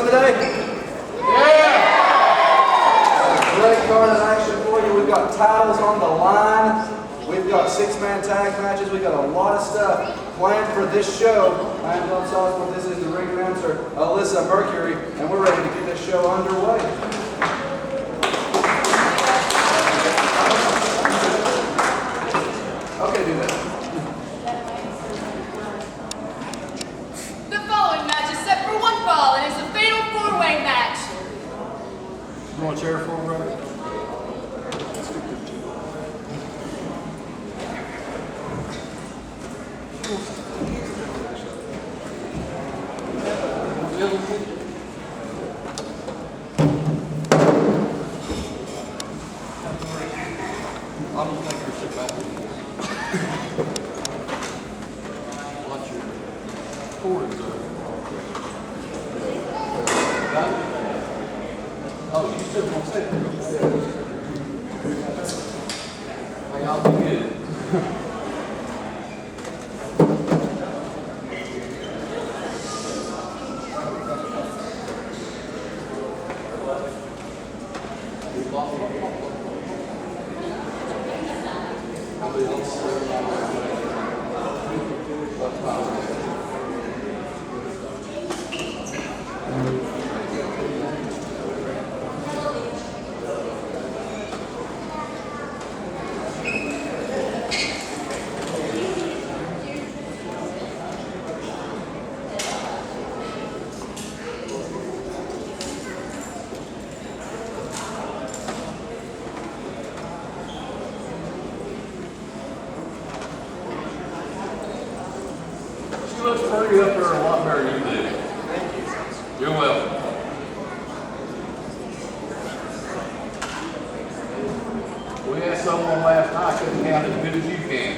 today? Yeah! Great card in action for you. We've got titles on the line. We've got six-man tag matches. We've got a lot of stuff planned for this show. I am Bob Salzman. This is the ring announcer, Alyssa Mercury, and we're ready to get this show underway. Okay, do that. The following match is set for one fall and is a fatal four-way match. You want a chair for me, brother? I don't think you're so bad. Watch your cords up. Oh, you still want to sit there? Hey, I'll be good. She looks pretty up there a lot better than you do. Thank you. You're welcome. We had someone last night couldn't count as good as you can.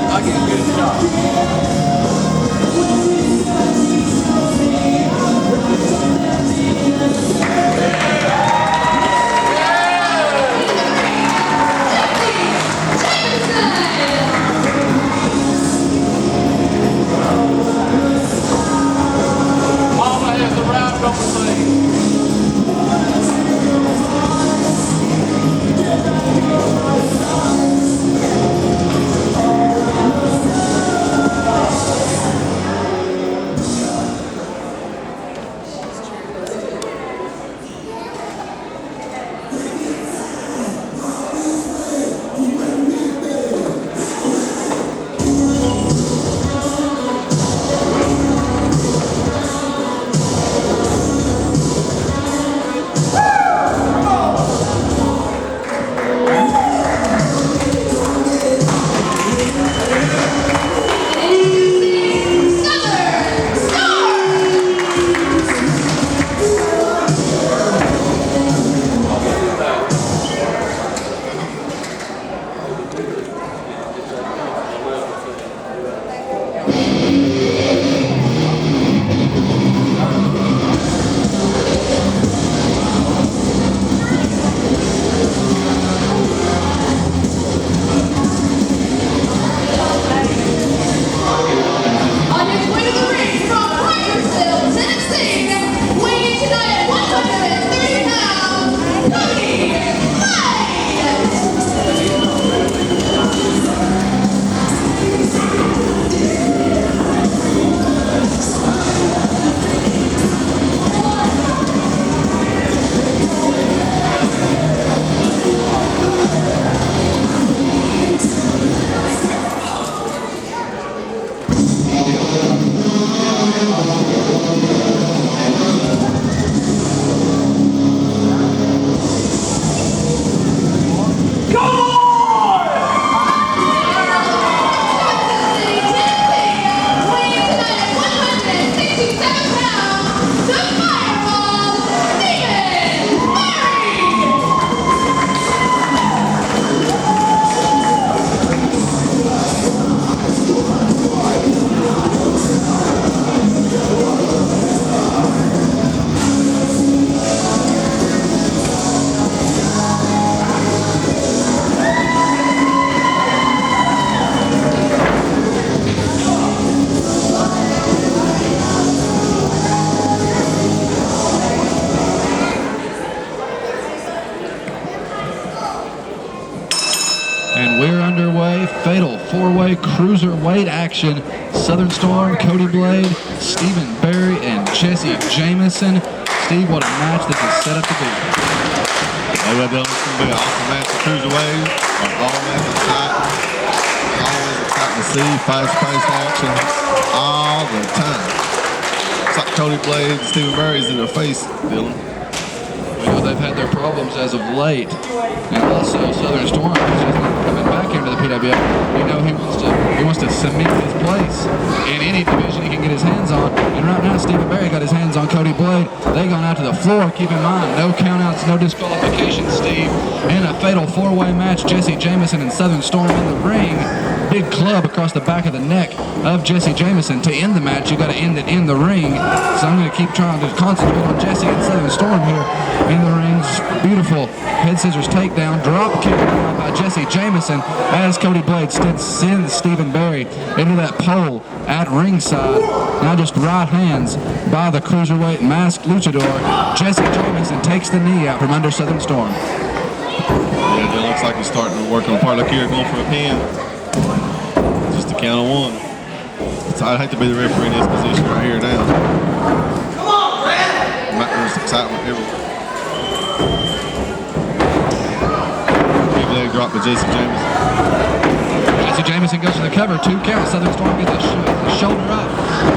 I get a good shot. Mama has the round on the sleeve. four-way cruiserweight action. Southern Storm, Cody Blade, Stephen Berry, and Jesse Jameson. Steve, what a match this is set up to be. Oh, well, it's going to be an awesome match of cruiserweight. All matches tight. Always exciting to see. Fast-paced action all the time. It's like Cody Blade and Stephen Berry's in their face, Dylan. We know they've had their problems as of late, and also Southern Storm is just coming back into the PWF. We know he wants to cement his place in any division he can get his hands on. And right now, Stephen Berry got his hands on Cody Blade. They gone out to the floor. Keep in mind, no countouts, no disqualifications, Steve. In a fatal four-way match, Jesse Jameson and Southern Storm in the ring. Big club across the back of the neck of Jesse Jameson. To end the match, you got to end it in the ring. So I'm going to keep trying to concentrate on Jesse and Southern Storm here in the ring. Beautiful head scissors takedown, drop kick by Jesse Jameson as Cody Blade sends Stephen Berry into that pole at ringside. Now just right hands by the cruiserweight masked luchador. Jesse Jameson takes the knee out from under Southern Storm. Yeah, it looks like he's starting to work on a part. Look here, going for a pin. Just a count of one. So I'd hate to be the referee in this position right here now. Come on, Brad! There's excitement everywhere. Big leg drop by Jesse Jameson. Jesse Jameson goes for the cover, 2 count. Southern Storm gets a shoulder up.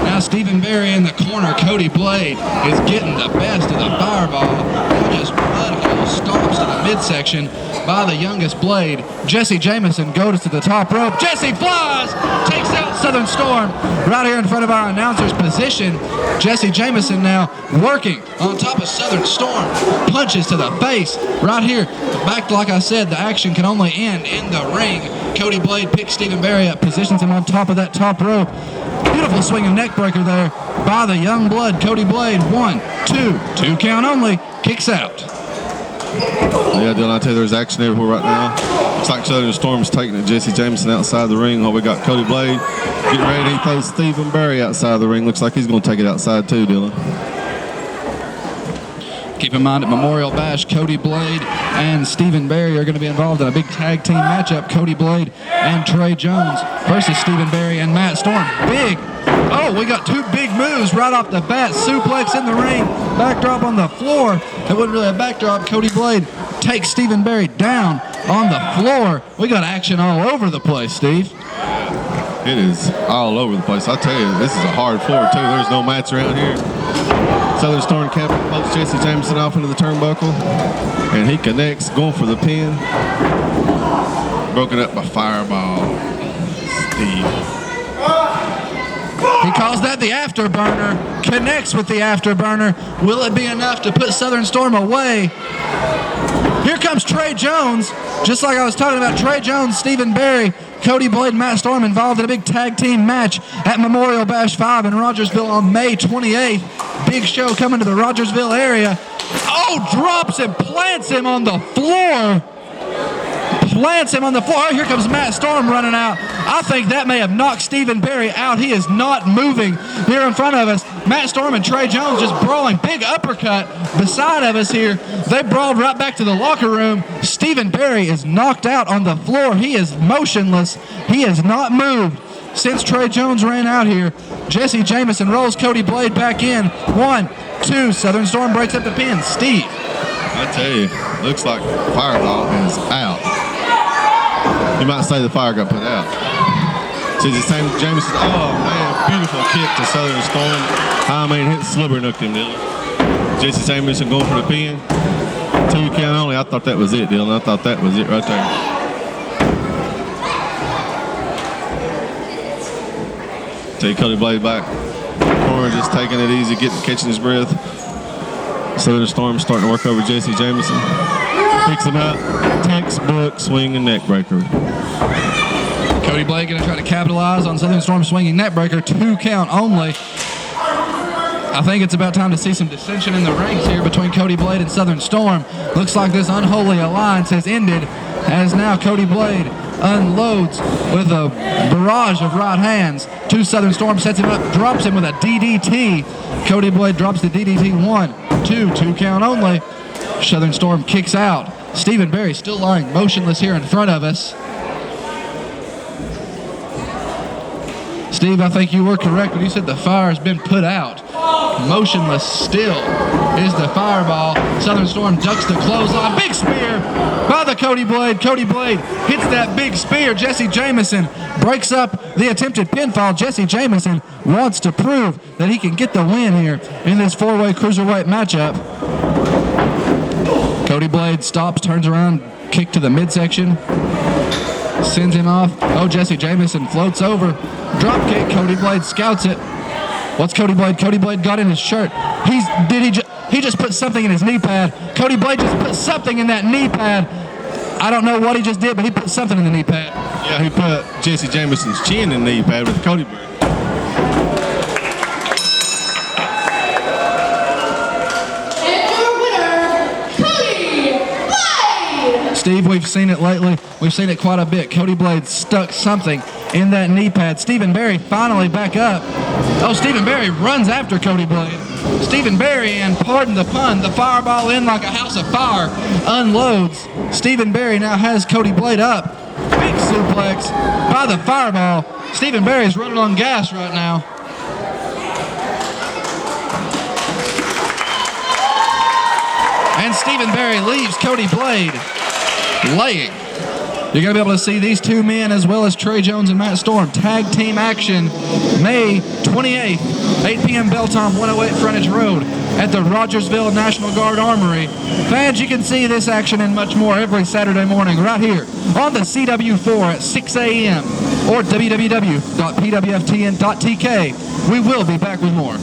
Now Stephen Berry in the corner. Cody Blade is getting the best of the fireball. Now just radical stomps to the midsection by the youngest Blade. Jesse Jameson goes to the top rope. Jesse flies, takes out Southern Storm right here in front of our announcer's position. Jesse Jameson now working on top of Southern Storm. Punches to the face right here. Back, like I said, the action can only end in the ring. Cody Blade picks Stephen Berry up, positions him on top of that top rope. Beautiful swinging neck breaker there by the young blood. Cody Blade, 1, 2 count only, kicks out. Yeah, Dylan, I tell you, there's action everywhere right now. Looks like Southern Storm's taking it. Jesse Jameson outside the ring. While we got Cody Blade getting ready. He throws Stephen Berry outside the ring. Looks like he's going to take it outside too, Dylan. Keep in mind at Memorial Bash, Cody Blade and Stephen Berry are going to be involved in a big tag team matchup. Cody Blade and Trey Jones versus Stephen Berry and Matt Storm. Big. Oh, we got 2 big moves right off the bat. Suplex in the ring, backdrop on the floor. It wasn't really a backdrop. Cody Blade takes Stephen Berry down on the floor. We got action all over the place, Steve. It is all over the place. I tell you, this is a hard floor too. There's no mats around here. Southern Storm camping, pokes Jesse Jameson off into the turnbuckle, and he connects, going for the pin. Broken up by fireball. Steve. He calls that the afterburner, connects with the afterburner. Will it be enough to put Southern Storm away? Here comes Trey Jones. Just like I was talking about, Trey Jones, Stephen Berry, Cody Blade, and Matt Storm involved in a big tag team match at Memorial Bash 5 in Rogersville on May 28th. Big show coming to the Rogersville area. Oh, drops him, plants him on the floor. Plants him on the floor. Oh, here comes Matt Storm running out. I think that may have knocked Stephen Berry out. He is not moving here in front of us. Matt Storm and Trey Jones just brawling. Big uppercut beside of us here. They brawled right back to the locker room. Stephen Berry is knocked out on the floor. He is motionless. He has not moved since Trey Jones ran out here. Jesse Jameson rolls Cody Blade back in. 1, 2. Southern Storm breaks up the pin. Steve. I tell you, looks like fireball is out. You might say the fire got put out. See the same Jameson. Oh man, beautiful kick to Southern Storm. I mean, hit slipper knocked him down. Jesse Jameson going for the pin. 2 count only. I thought that was it, Dylan. I thought that was it right there. Take Cody Blade back. Corner just taking it easy, catching his breath. Southern Storm starting to work over Jesse Jameson. Picks him up. Textbook swinging neck breaker. Cody Blade going to try to capitalize on Southern Storm swinging neck breaker. 2 count only. I think it's about time to see some dissension in the ranks here between Cody Blade and Southern Storm. Looks like this unholy alliance has ended as now Cody Blade unloads with a barrage of right hands to Southern Storm, sets him up, drops him with a DDT. Cody Blade drops the DDT. 1, 2 count only. Southern Storm kicks out. Stephen Berry still lying motionless here in front of us. Steve, I think you were correct when you said the fire has been put out. Motionless still is the fireball. Southern Storm ducks the clothesline. Big spear by the Cody Blade. Cody Blade hits that big spear. Jesse Jameson breaks up the attempted pinfall. Jesse Jameson wants to prove that he can get the win here in this four-way cruiserweight matchup. Cody Blade stops, turns around, kick to the midsection, sends him off. Oh, Jesse Jameson floats over. Drop kick. Cody Blade scouts it. What's Cody Blade? Cody Blade got in his shirt. He just put something in his knee pad. Cody Blade just put something in that knee pad. I don't know what he just did, but he put something in the knee pad. Yeah, he put Jesse Jameson's chin in the knee pad with Cody Blade. Steve, we've seen it lately. We've seen it quite a bit. Cody Blade stuck something in that knee pad. Stephen Barry finally back up. Oh, Stephen Barry runs after Cody Blade. Stephen Barry, and pardon the pun, the fireball in like a house of fire, unloads. Stephen Barry now has Cody Blade up. Big suplex by the fireball. Stephen Barry's running on gas right now. And Stephen Barry leaves Cody Blade laying. You're going to be able to see these two men as well as Trey Jones and Matt Storm. Tag team action May 28th, 8 p.m. Beltom, 108 Frontage Road at the Rogersville National Guard Armory. Fans, you can see this action and much more every Saturday morning right here on the CW4 at 6 a.m. or www.pwftn.tk. We will be back with more.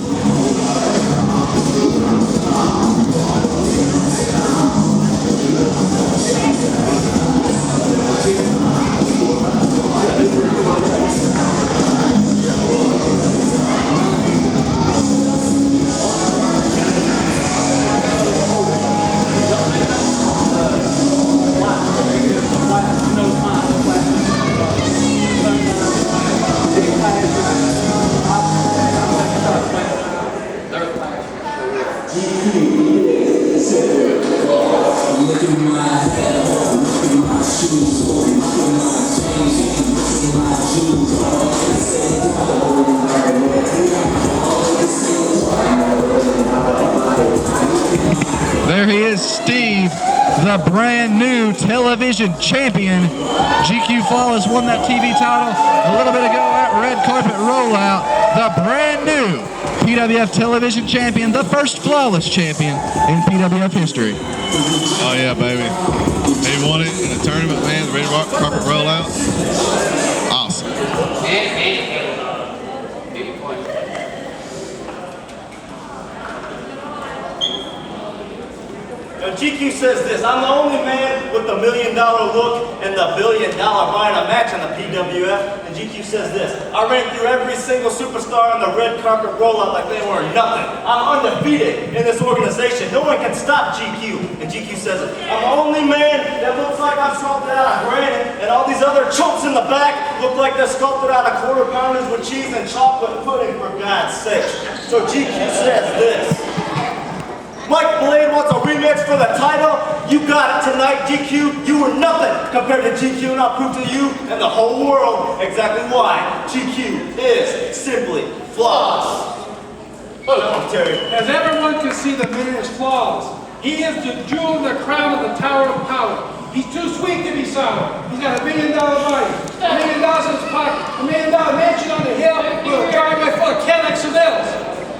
There he is, Steve, the brand new television champion. GQ Flawless won that TV title a little bit ago at Red Carpet Rollout. The brand new PWF television champion, the first Flawless champion in PWF history. Oh yeah, baby. He won it in a tournament, man. The Red Carpet Rollout. Awesome. GQ says this: I'm the only man with the $1 million look and the $1 billion buying a match on the PWF. And GQ says this: I ran through every single superstar on the red carpet rollout like they were nothing. I'm undefeated in this organization. No one can stop GQ. And GQ says it: I'm the only man that looks like I'm sculpted out of granite, and all these other chumps in the back look like they're sculpted out of quarter pounders with cheese and chocolate pudding, for God's sake. So GQ says this: Mike Blade wants a rematch for the title. You got it tonight, GQ. You were nothing compared to GQ, and I'll prove to you and the whole world exactly why GQ is simply flawless. Oh, Terry. As everyone can see, the man is flawless. He is the jewel in the crown of the Tower of Power. He's too sweet to be sour. He's got $1 million body, $1 million in his pocket, $1 million mansion on the hill with a driveway full of Cadillac Chevelles.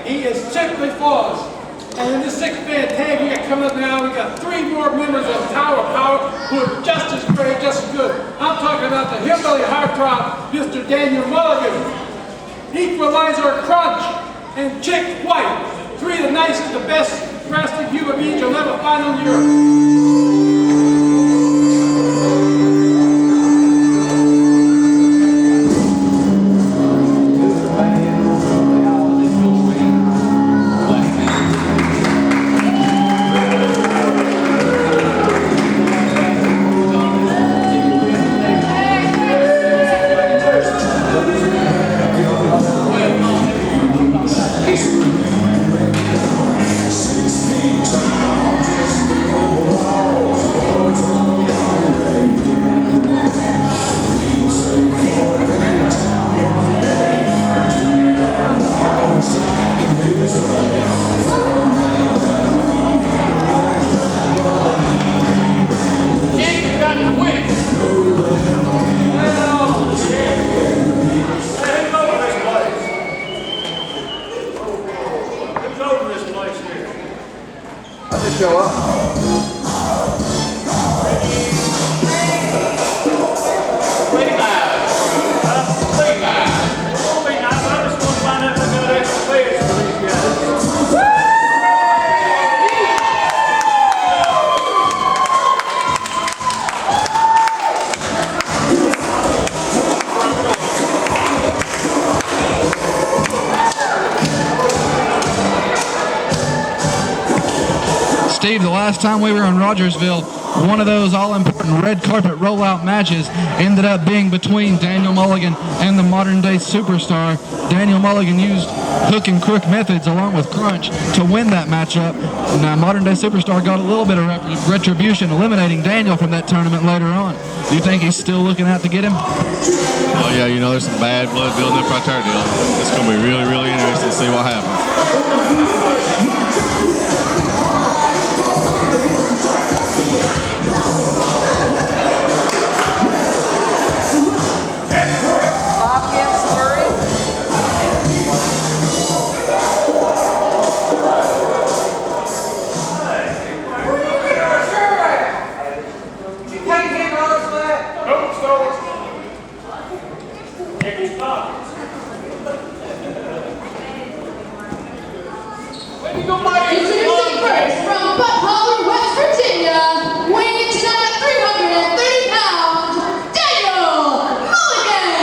He is simply flawless. And in this six-man tag we got coming up now, we got 3 more members of Tower of Power who are just as great, just as good. I'm talking about the hillbilly heartthrob, Mr. Daniel Mulligan, Equalizer Crunch, and Chick White. 3 of the nicest, the best wrestling human beings you'll ever find on the earth. Six feet tall, just show up. Steve, the last time we were in Rogersville, one of those all-important red carpet rollout matches ended up being between Daniel Mulligan and the modern-day superstar. Daniel Mulligan used hook and crook methods along with crunch to win that matchup. Now, modern-day superstar got a little bit of retribution, eliminating Daniel from that tournament later on. Do you think he's still looking out to get him? Oh yeah, you know there's some bad blood building up right there, Dylan. It's going to be really, really interesting to see what happens. Introducing first from Butler, West Virginia, weighing in tonight at 330 pounds, Daniel Mulligan.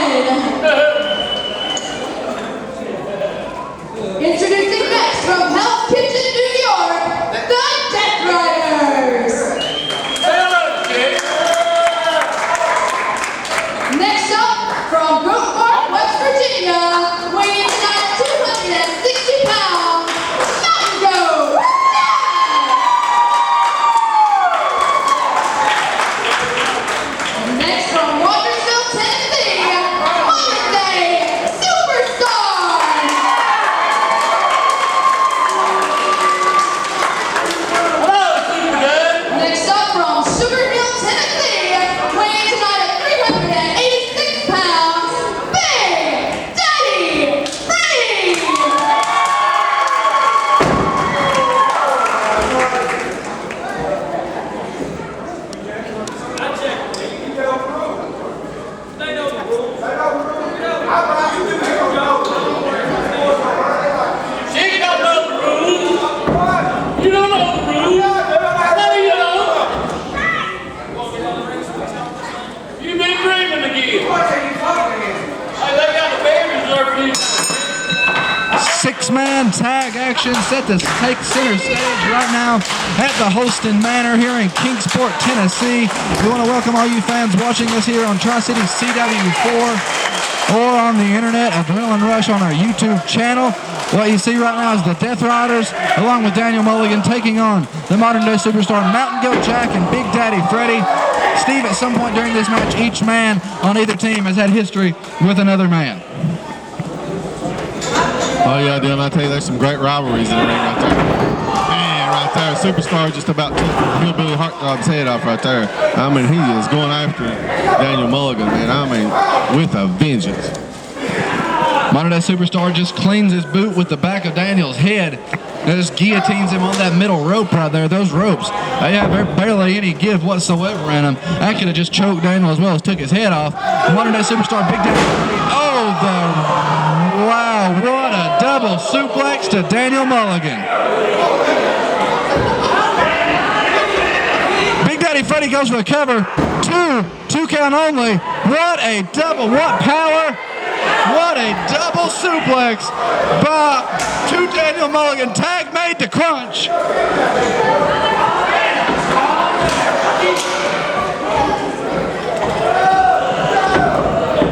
Introducing next from Hell's Kitchen, New York, the Death Riders. Next up from Brook Park, West Virginia, weighing in tonight at 260 pounds. Next from Rogersville, Tennessee, modern-day superstar. Hello, Super. Next up from Sugar Hill, Tennessee, weighing tonight at 386 pounds, Big Daddy Freddie. She don't know the rules. You don't know the rules. No, you don't. You've been dreaming again. Hey, they got the babies there for you. Six-man tag action set to take center stage right now at the Holston Manor here in Kingsport, Tennessee. We want to welcome all you fans watching us here on Tri-City CW4 or on the internet, Adrenaline Rush on our YouTube channel. What you see right now is the Death Riders, along with Daniel Mulligan, taking on the modern-day superstar Mountain Goat Jack and Big Daddy Freddie. Steve, at some point during this match, each man on either team has had history with another man. Oh yeah, Dylan, I tell you, there's some great rivalries in the ring right there. Man, right there, superstar just about took Hillbilly Heartthrobb's head off right there. I mean, he is going after Daniel Mulligan, man. I mean, with a vengeance. Modern Day Superstar just cleans his boot with the back of Daniel's head. And just guillotines him on that middle rope right there. Those ropes, they have barely any give whatsoever in them. That could have just choked Daniel as well as took his head off. Modern Day Superstar, Big Daddy. Oh, wow, what a double suplex to Daniel Mulligan. Big Daddy Freddie goes for the cover. Two count only. What a double, what power. What a double suplex to Daniel Mulligan. Tag made to Crunch.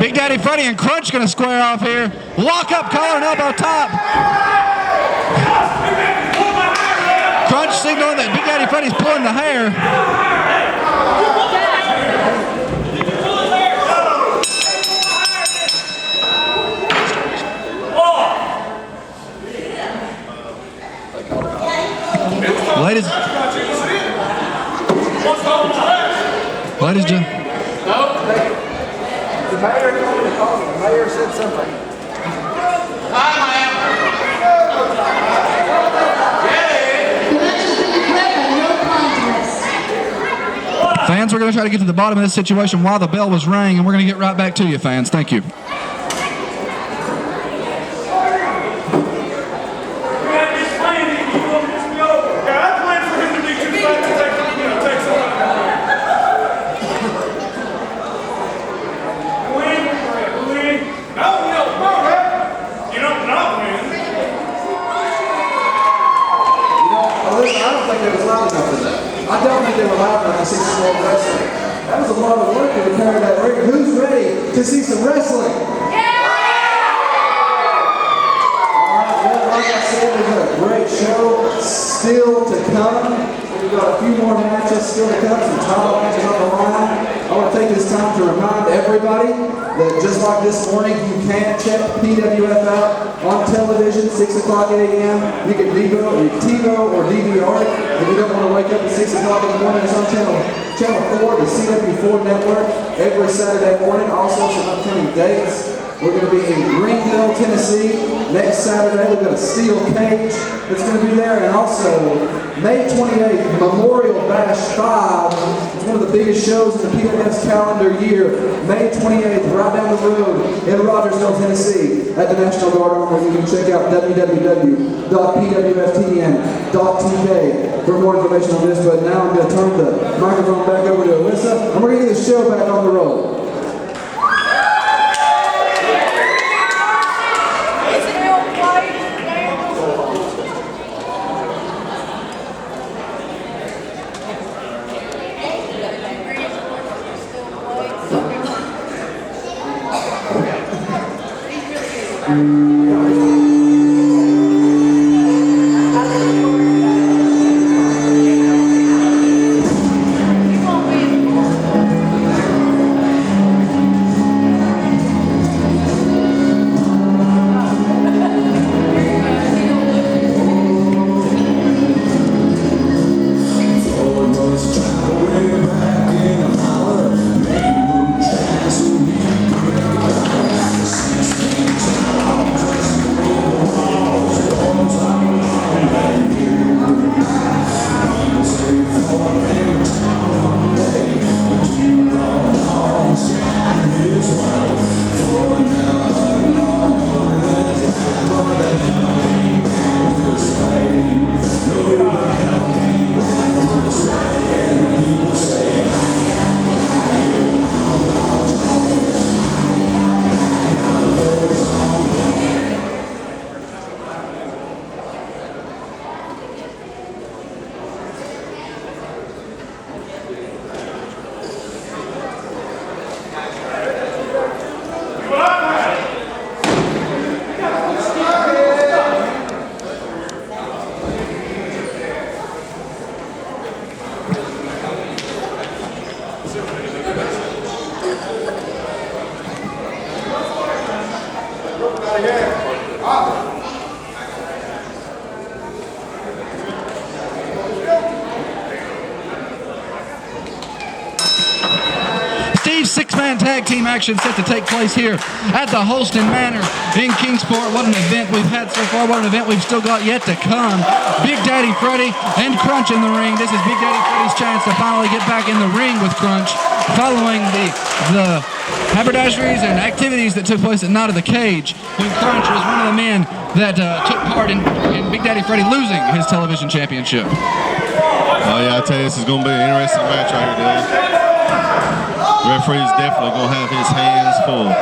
Big Daddy Freddie and Crunch gonna square off here. Lock up collar and elbow top. Crunch signaling that Big Daddy Freddie's pulling the hair. Ladies and gentlemen. The mayor told me to call you. The mayor said something. Hi, ma'am. The match has been declared by fans, we're going to try to get to the bottom of this situation while the bell was rang, and we're going to get right back to you, fans. Thank you. I don't think they were loud enough to see some more wrestling. That was a lot of work to repair that ring. Who's ready to see some wrestling? Yeah! Alright, well, like I said, we've got a great show still to come. We've got a few more matches still to come, some title matches on the line. I want to take this time to remind everybody that just like this morning, you can check PWF out on television, 6 o'clock a.m. You can TiVo or DVR it. If you don't want to wake up at 6 o'clock in the morning, it's on channel 4, the CW4 network, every Saturday morning. Also, some upcoming dates. We're going to be in Greenville, Tennessee next Saturday. We've got a steel cage that's going to be there. And also, May 28th, Memorial Bash 5. It's one of the biggest shows in the PWF's calendar year. May 28th, right down the road in Rogersville, Tennessee at the National Guard Armory. You can check out www.pwftn.tk for more information on this. But now I'm going to turn the microphone back over to Alyssa, and we're going to get the show back on the road. Six-man tag team action set to take place here at the Holston Manor in Kingsport. What an event we've had so far. What an event we've still got yet to come. Big Daddy Freddy and Crunch in the ring. This is Big Daddy Freddy's chance to finally get back in the ring with Crunch following the haberdasheries and activities that took place at Night of the Cage, when Crunch was one of the men that took part in Big Daddy Freddy losing his television championship. Oh yeah, I tell you, this is going to be an interesting match right here, Dylan. The referee's definitely going to have his hands full.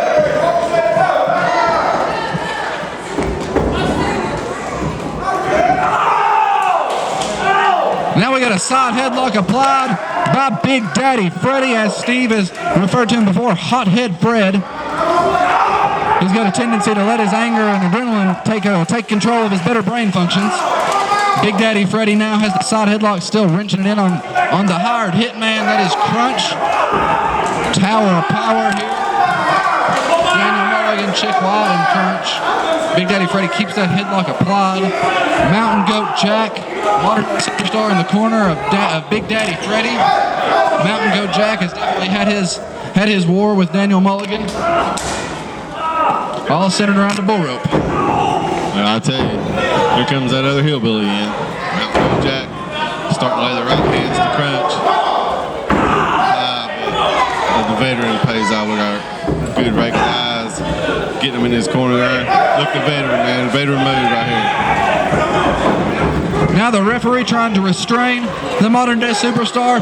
Now we got a side headlock applied by Big Daddy Freddy, as Steve has referred to him before, Hothead Fred. He's got a tendency to let his anger and adrenaline take control of his better brain functions. Big Daddy Freddy now has the side headlock, still wrenching it in on the hired hitman, that is Crunch. Tower of Power here. Daniel Mulligan, Chick Wyatt, and Crunch. Big Daddy Freddy keeps that headlock applied. Mountain Goat Jack, water superstar in the corner of Big Daddy Freddy. Mountain Goat Jack has definitely had his war with Daniel Mulligan. All centered around the bull rope. Well, I tell you, here comes that other hillbilly in. Mountain Goat Jack starting to lay the right hands to Crunch. plays out with our good regular eyes, getting him in his corner there. Look at veteran, man. Veteran move right here. Now the referee trying to restrain the modern-day superstar,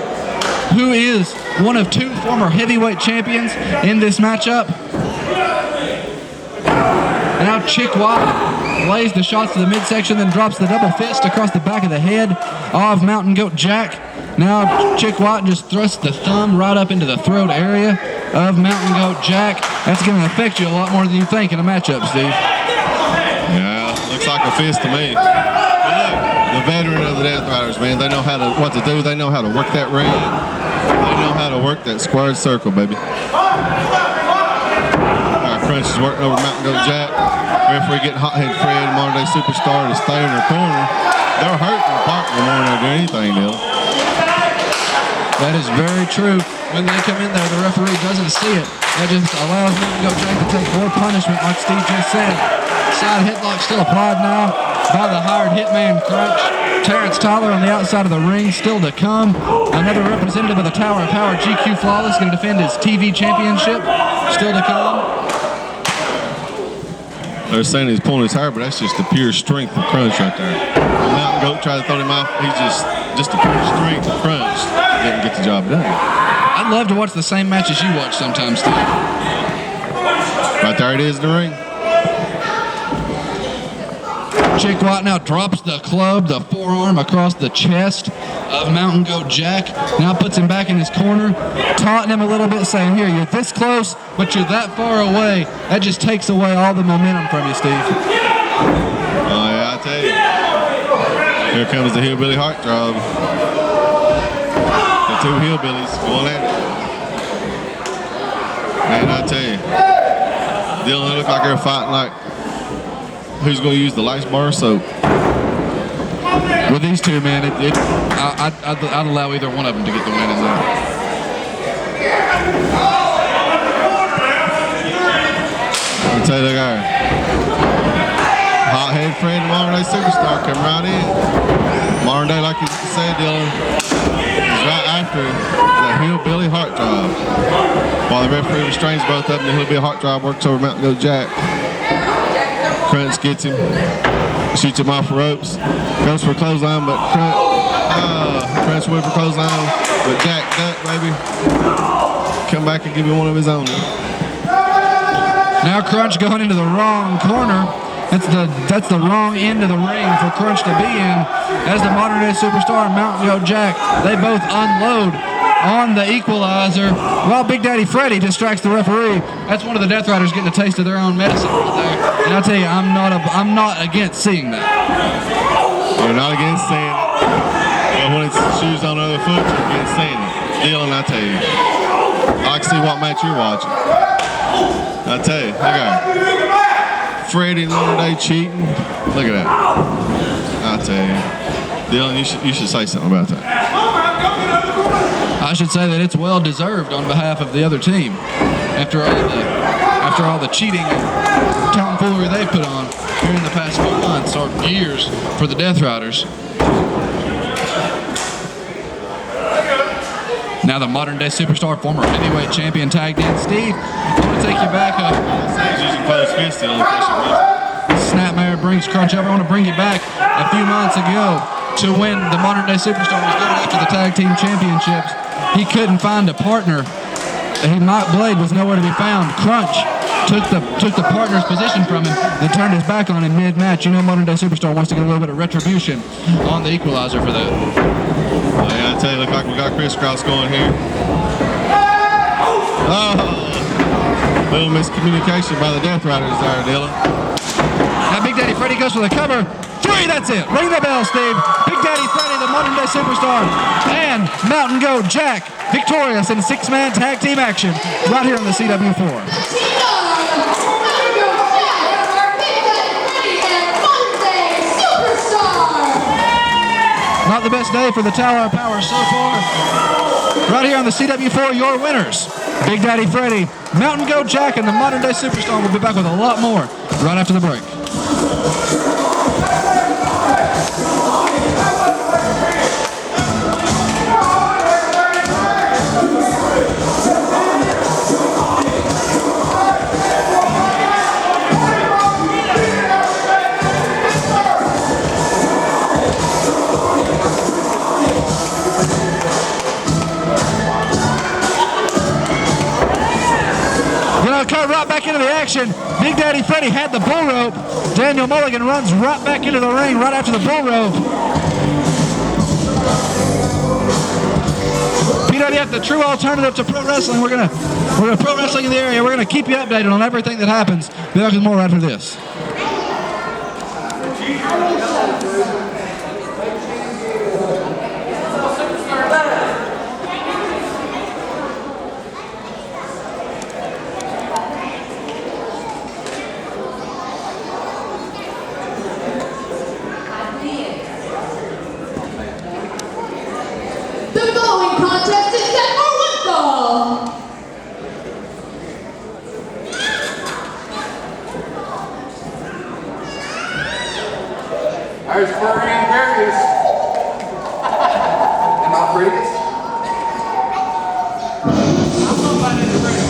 who is one of 2 former heavyweight champions in this matchup. And now Chick Watt lays the shots to the midsection, then drops the double fist across the back of the head of Mountain Goat Jack. Now Chick Watt just thrusts the thumb right up into the throat area of Mountain Goat Jack. That's going to affect you a lot more than you think in a matchup, Steve. Yeah, looks like a fist to me. But look, the veteran of the Death Riders, man, they know what to do. They know how to work that ring. They know how to work that squared circle, baby. Crunch is working over Mountain Goat Jack. Referee getting hot-head Fred, modern-day superstar, to stay in their corner. They're hurting their partner more than they do anything, Neil. That is very true. When they come in there, the referee doesn't see it. That just allows Mountain Goat Jack to take more punishment, like Steve just said. Side headlock still applied now by the hired hitman Crunch. Terrence Tyler on the outside of the ring still to come. Another representative of the Tower of Power, GQ Flawless, going to defend his TV championship. Still to come. They're saying he's pulling his hair, but that's just the pure strength of Crunch right there. The Mountain Goat tried to throw him off. He's just the pure strength of Crunch. Didn't get the job done. I'd love to watch the same matches you watch sometimes, Steve. Right there it is in the ring. Chick Watt now drops the club, the forearm across the chest of Mountain Goat Jack. Now puts him back in his corner, taunting him a little bit, saying, here, you're this close, but you're that far away. That just takes away all the momentum from you, Steve. Oh, yeah, I tell you. Here comes the Hillbilly Heartthrob. The 2 hillbillies going at it. Man, I tell you. Dylan, they look like they're fighting like who's going to use the lice bar soap. With these two, man, I'd allow either one of them to get the win in there. I'll tell you, they got hot-head Fred, the modern-day superstar, coming right in. Modern day, like you said, Dylan, is right after the Hillbilly Heartthrob. While the referee restrains both of them, the Hillbilly Heartthrob works over Mountain Goat Jack. Crunch gets him, shoots him off the ropes, goes for a clothesline, but Crunch went for clothesline, but Jack duck, baby. Come back and give him one of his own. Now Crunch going into the wrong corner. That's the wrong end of the ring for Crunch to be in. As the modern day superstar and Mountain Goat Jack, they both unload on the equalizer while Big Daddy Freddy distracts the referee. That's one of the Death Riders getting a taste of their own medicine right there. And I tell you, I'm not against seeing that. You're not against seeing it. But when it's shoes on the other foot, you're against seeing it. Dylan, I tell you, I can see what match you're watching. I tell you, look at it. Freddy the other day cheating. Look at that. I tell you, Dylan, you should say something about that. I should say that it's well deserved on behalf of the other team. After all the cheating and tomfoolery they put on here in the past few months or years for the Death Riders. Now the modern day superstar, former heavyweight champion, tagged in. Steve, I'm going to take you back up. He's using closed fist still in case you missed. Snapmare brings Crunch over. I want to bring you back a few months ago to when the modern day superstar was going after the tag team championships. He couldn't find a partner. Mike Blade was nowhere to be found. Crunch took the partner's position from him and turned his back on him mid-match. You know, modern day superstar wants to get a little bit of retribution on the equalizer for that. Oh, yeah, I tell you, look like we got crisscross going here. Oh, little miscommunication by the Death Riders there, Dylan. Now Big Daddy Freddy goes for the cover. 3, that's it. Ring the bell, Steve. Big Daddy Freddy, the modern day superstar, and Mountain Goat Jack, victorious in 6-man tag team action right here on the CW4. Not the best day for the Tower of Power so far. Right here on the CW4, your winners, Big Daddy Freddy, Mountain Goat Jack, and the modern day superstar. We'll be back with a lot more right after the break. back into the action. Big Daddy Freddy had the bull rope. Daniel Mulligan runs right back into the ring right after the bull rope. PWF, the true alternative to pro wrestling. We're gonna pro wrestling in the area. We're gonna keep you updated on everything that happens. Be back with more right after this. The following contest is set for one fall. There's Furry and Various. Am I prettiest? I'm somebody in the ring.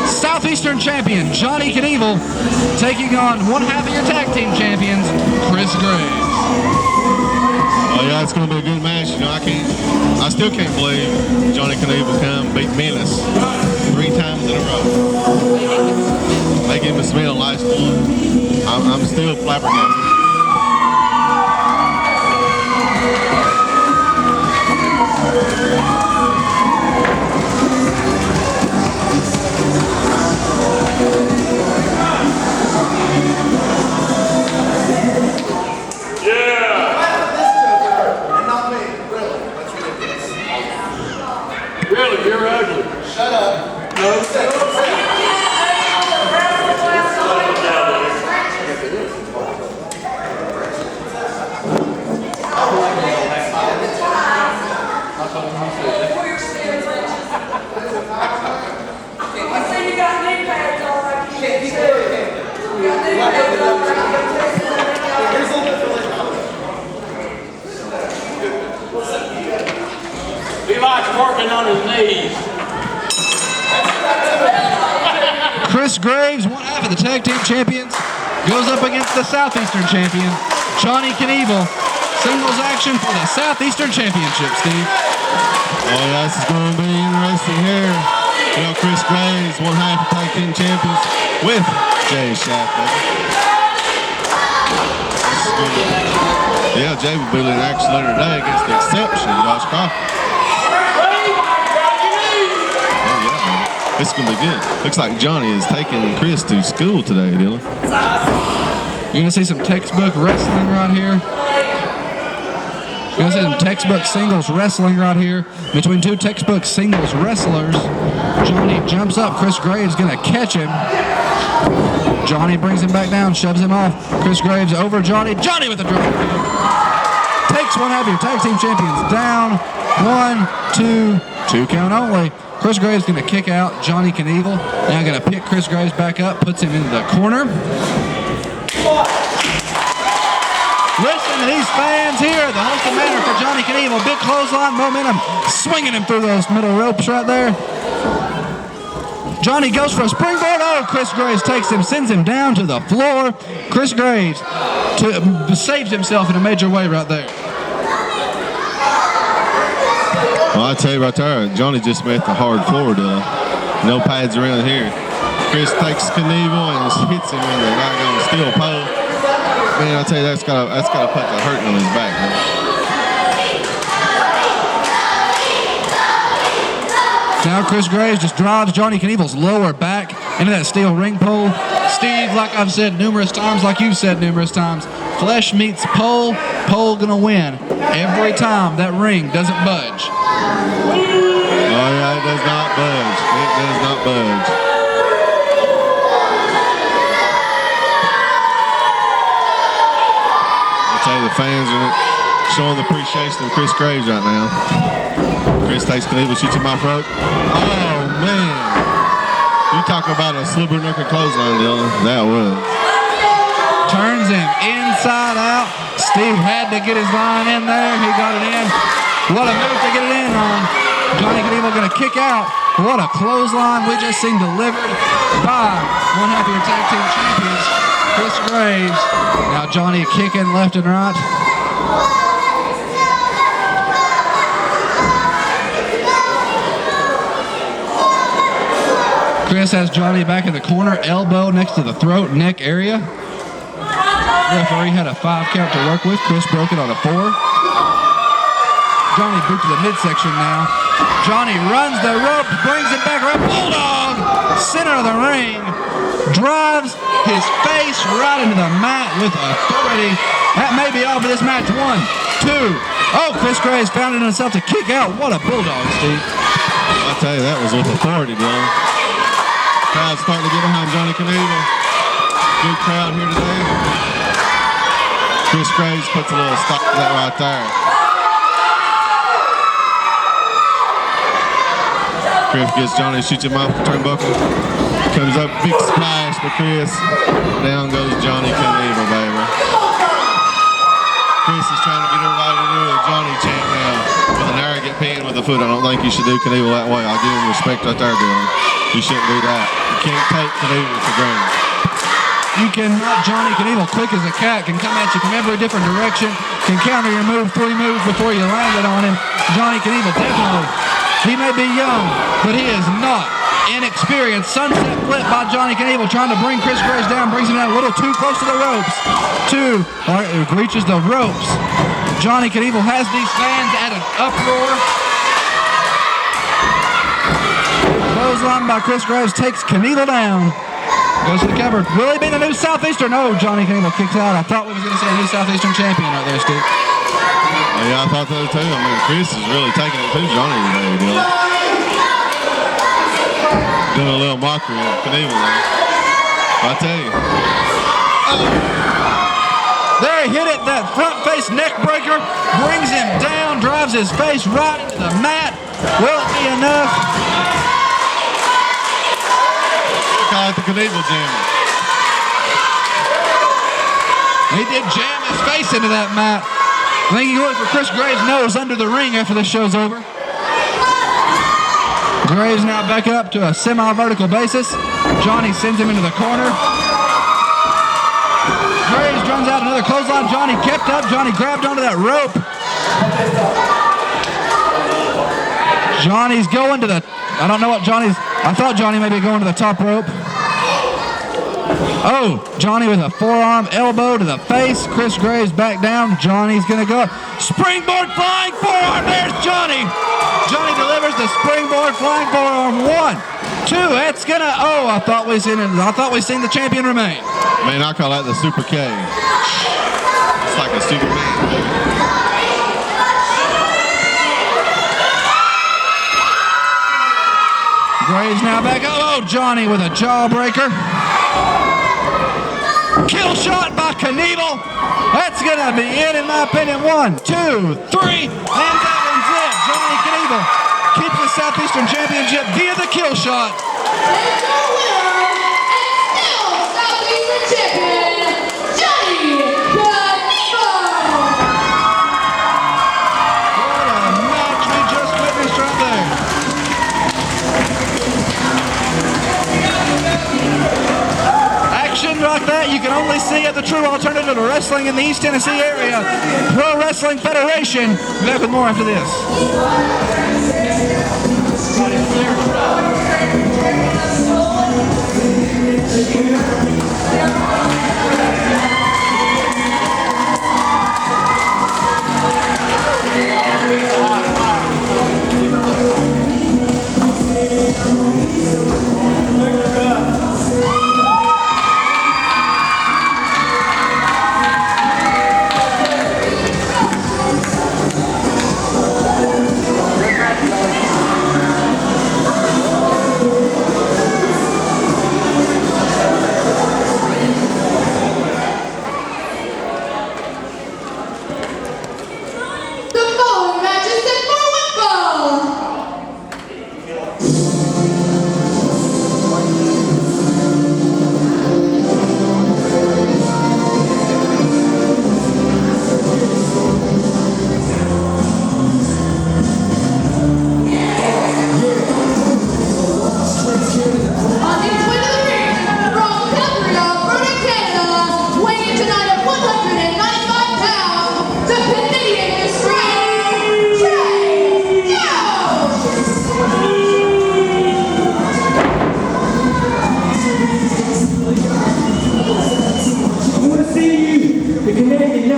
Southeastern champion Johnny Knievel taking on one half of your tag team champions, Chris Graves. Oh yeah, it's gonna be a good match. You know, I still can't believe Johnny Knievel come beat Menace 3 times in a row. They gave him a smell last one. I'm still flabbergasted. Really, you're ugly. Shut up. No, He likes working on his knees. Chris Graves, one half of the tag team champions, goes up against the Southeastern champion, Johnny Knievel. Singles action for the Southeastern Championship, Steve. Oh yeah, this is going to be interesting here. You know, Chris Graves, one half of tag team champions with Jay Shaft. Yeah, Jay will be in action later today against the exception, Josh Crawford. Oh yeah, man. This is going to be good. Looks like Johnny is taking Chris to school today, Dylan. You're going to see some textbook wrestling right here. You're going to see some textbook singles wrestling right here between two textbook singles wrestlers. Johnny jumps up. Chris Graves going to catch him. Johnny brings him back down, shoves him off. Chris Graves over Johnny. Johnny with a drop. Takes one half of your tag team champions down. 1, 2 count only. Chris Graves going to kick out Johnny Knievel. Now going to pick Chris Graves back up, puts him into the corner. Listen to these fans here at the Holston Manor for Johnny Knievel. Big clothesline, momentum, swinging him through those middle ropes right there. Johnny goes for a springboard. Oh, Chris Graves takes him, sends him down to the floor. Chris Graves saves himself in a major way right there. Well, I tell you right there, Johnny just met the hard floor, Dylan. No pads around here. Chris takes Knievel and hits him in the doggone steel pole. Man, I tell you, that's gotta put the hurt on his back, man. Now Chris Graves just drives Johnny Knievel's lower back into that steel ring pole. Steve, like I've said numerous times, like you've said numerous times, flesh meets pole, pole gonna win every time that ring doesn't budge. Oh yeah, it does not budge. It does not budge. I'll tell you, the fans are showing the appreciation of Chris Graves right now. Chris takes Knievel, shoots him off rope. Oh man. You talk about a slipper nooker clothesline, Dylan. That was. Turns him inside out. Steve had to get his line in there. He got it in. What a move to get it in on. Johnny Knievel going to kick out. What a clothesline we just seen delivered by one half of your tag team champions, Chris Graves. Now Johnny kicking left and right. Chris has Johnny back in the corner, elbow next to the throat, neck area. Referee had a 5 count to work with. Chris broke it on a 4. Johnny boot to the midsection now. Johnny runs the rope, brings it back around. Bulldog, center of the ring. Drives his face right into the mat with authority. That may be all for this match. 1, 2. Oh, Chris Graves found it himself to kick out. What a bulldog, Steve. I tell you, that was with authority, Dylan. Crowd's starting to get behind Johnny Knievel. Good crowd here today. Chris Graves puts a little stop to that right there. Chris gets Johnny, shoots him off the turnbuckle. Comes up, big splash for Chris. Down goes Johnny Knievel, baby. Chris is trying to get everybody to do a Johnny chant now with an arrogant pin with the foot. I don't think you should do Knievel that way. I'll give him respect right there, Dylan. You shouldn't do that. You can't take Knievel for granted. You cannot. Johnny Knievel, quick as a cat, can come at you from every different direction, can counter your move 3 moves before you landed on him. Johnny Knievel, definitely. He may be young, but he is not inexperienced. Sunset flip by Johnny Knievel, trying to bring Chris Graves down, brings him down a little too close to the ropes. 2, reaches the ropes. Johnny Knievel has these fans at an uproar. Clothesline by Chris Graves takes Knievel down. Goes to the cover. Will he be the new Southeastern? No, Johnny Knievel kicks out. I thought we was going to say a new Southeastern champion right there, Steve. Oh, yeah, I thought that too. I mean, Chris is really taking it to Johnny today, Dylan. Doing a little mockery of Knievel there. I tell you. Oh. There he hit it, that front face neck breaker. Brings him down, drives his face right into the mat. Will it be enough? Call it the Knievel jammer. He did jam his face into that mat. I think he went for Chris Graves' nose under the ring after this show's over. Graves now back up to a semi-vertical basis. Johnny sends him into the corner. Graves runs out another clothesline. Johnny kept up. Johnny grabbed onto that rope. Johnny's going to the... I don't know what Johnny's... I thought Johnny may be going to the top rope. Oh, Johnny with a forearm elbow to the face. Chris Graves back down. Johnny's going to go up. Springboard flying forearm. There's Johnny. Johnny delivers the springboard flying forearm. 1, 2. That's going to... Oh, I thought we seen the champion remain. Man, I call that the Super K. It's like a Superman. Graves now back. Oh, Johnny with a jawbreaker. Kill shot by Knievel. That's going to be it, in my opinion. 1, 2, 3. And that one's it. Johnny Knievel keeps the Southeastern Championship via the kill shot. And your winner, and still Southeastern champion, Johnny Knievel. What a match we just witnessed right there. Action like that you can only see at the true alternative to wrestling in the East Tennessee area. Pro Wrestling Federation. Back with more after this.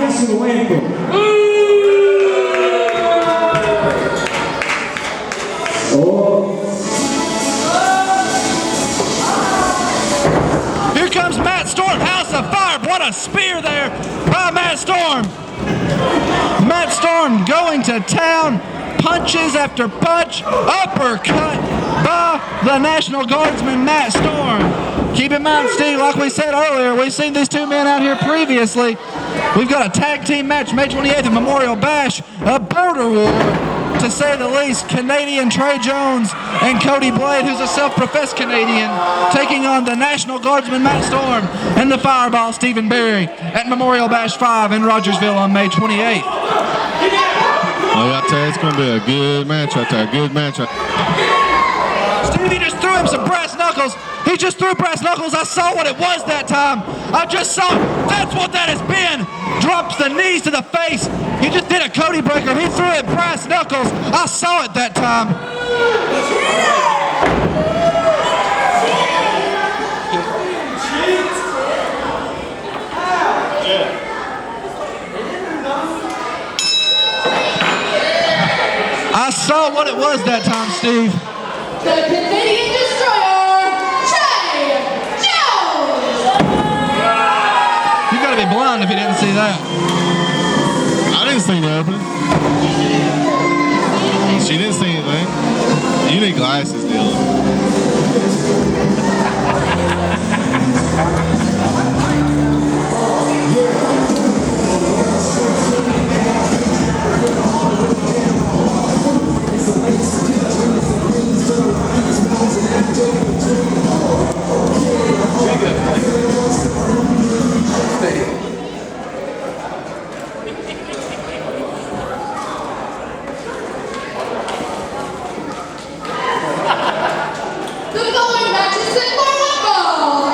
national anthem. Here comes Matt Storm, House of Fire. What a spear there by Matt Storm. Matt Storm going to town, punches after punch, uppercut by the National Guardsman Matt Storm. Keep in mind, Steve, like we said earlier, we've seen these two men out here previously. We've got a tag team match May 28th at Memorial Bash, a border war, to say the least. Canadian Trey Jones and Cody Blade, who's a self-professed Canadian, taking on the National Guardsman Matt Storm and the Fireball Stephen Berry at Memorial Bash 5 in Rogersville on May 28th. Oh, I tell you, it's going to be a good match right there. Good match right there. Stevie just threw him some brass knuckles. He just threw brass knuckles. I saw what it was that time. I just saw it. That's what that has been. Drops the knees to the face. He just did a Cody breaker. He threw it brass knuckles. I saw it that time. I saw what it was that time, Steve. The Canadian Destroyer, Trey Jones! You gotta be blind if you didn't see that. I didn't see the opening. She didn't see anything. You need glasses, Dylan. The following match is set for one fall.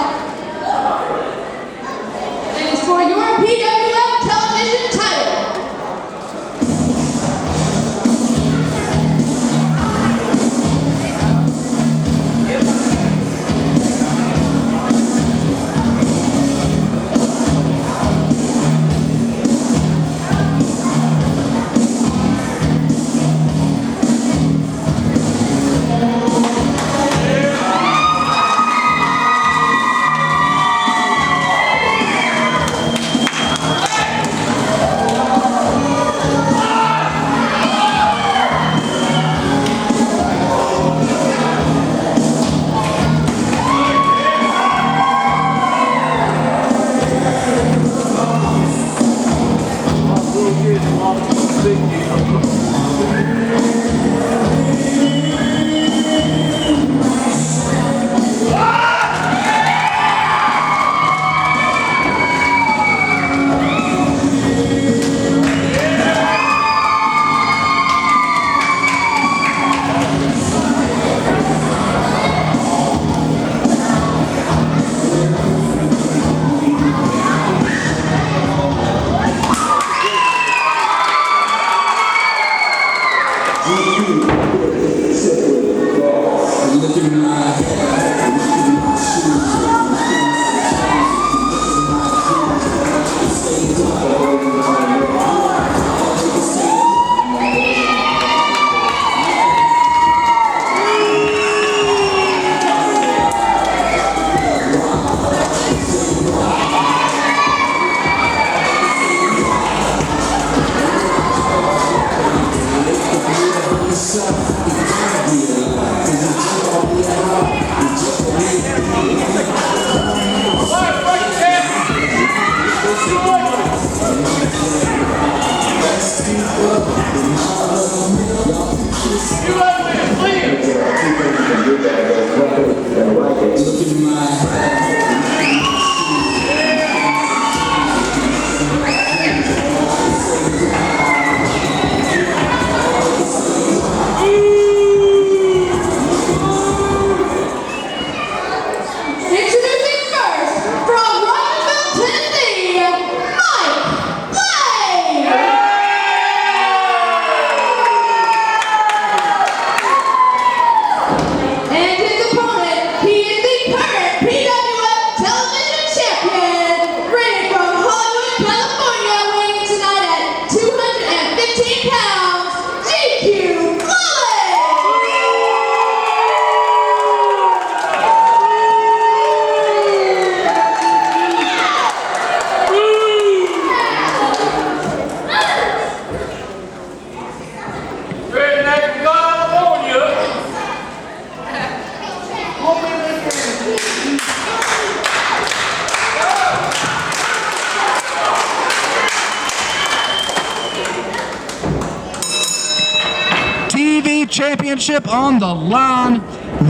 Championship on the line.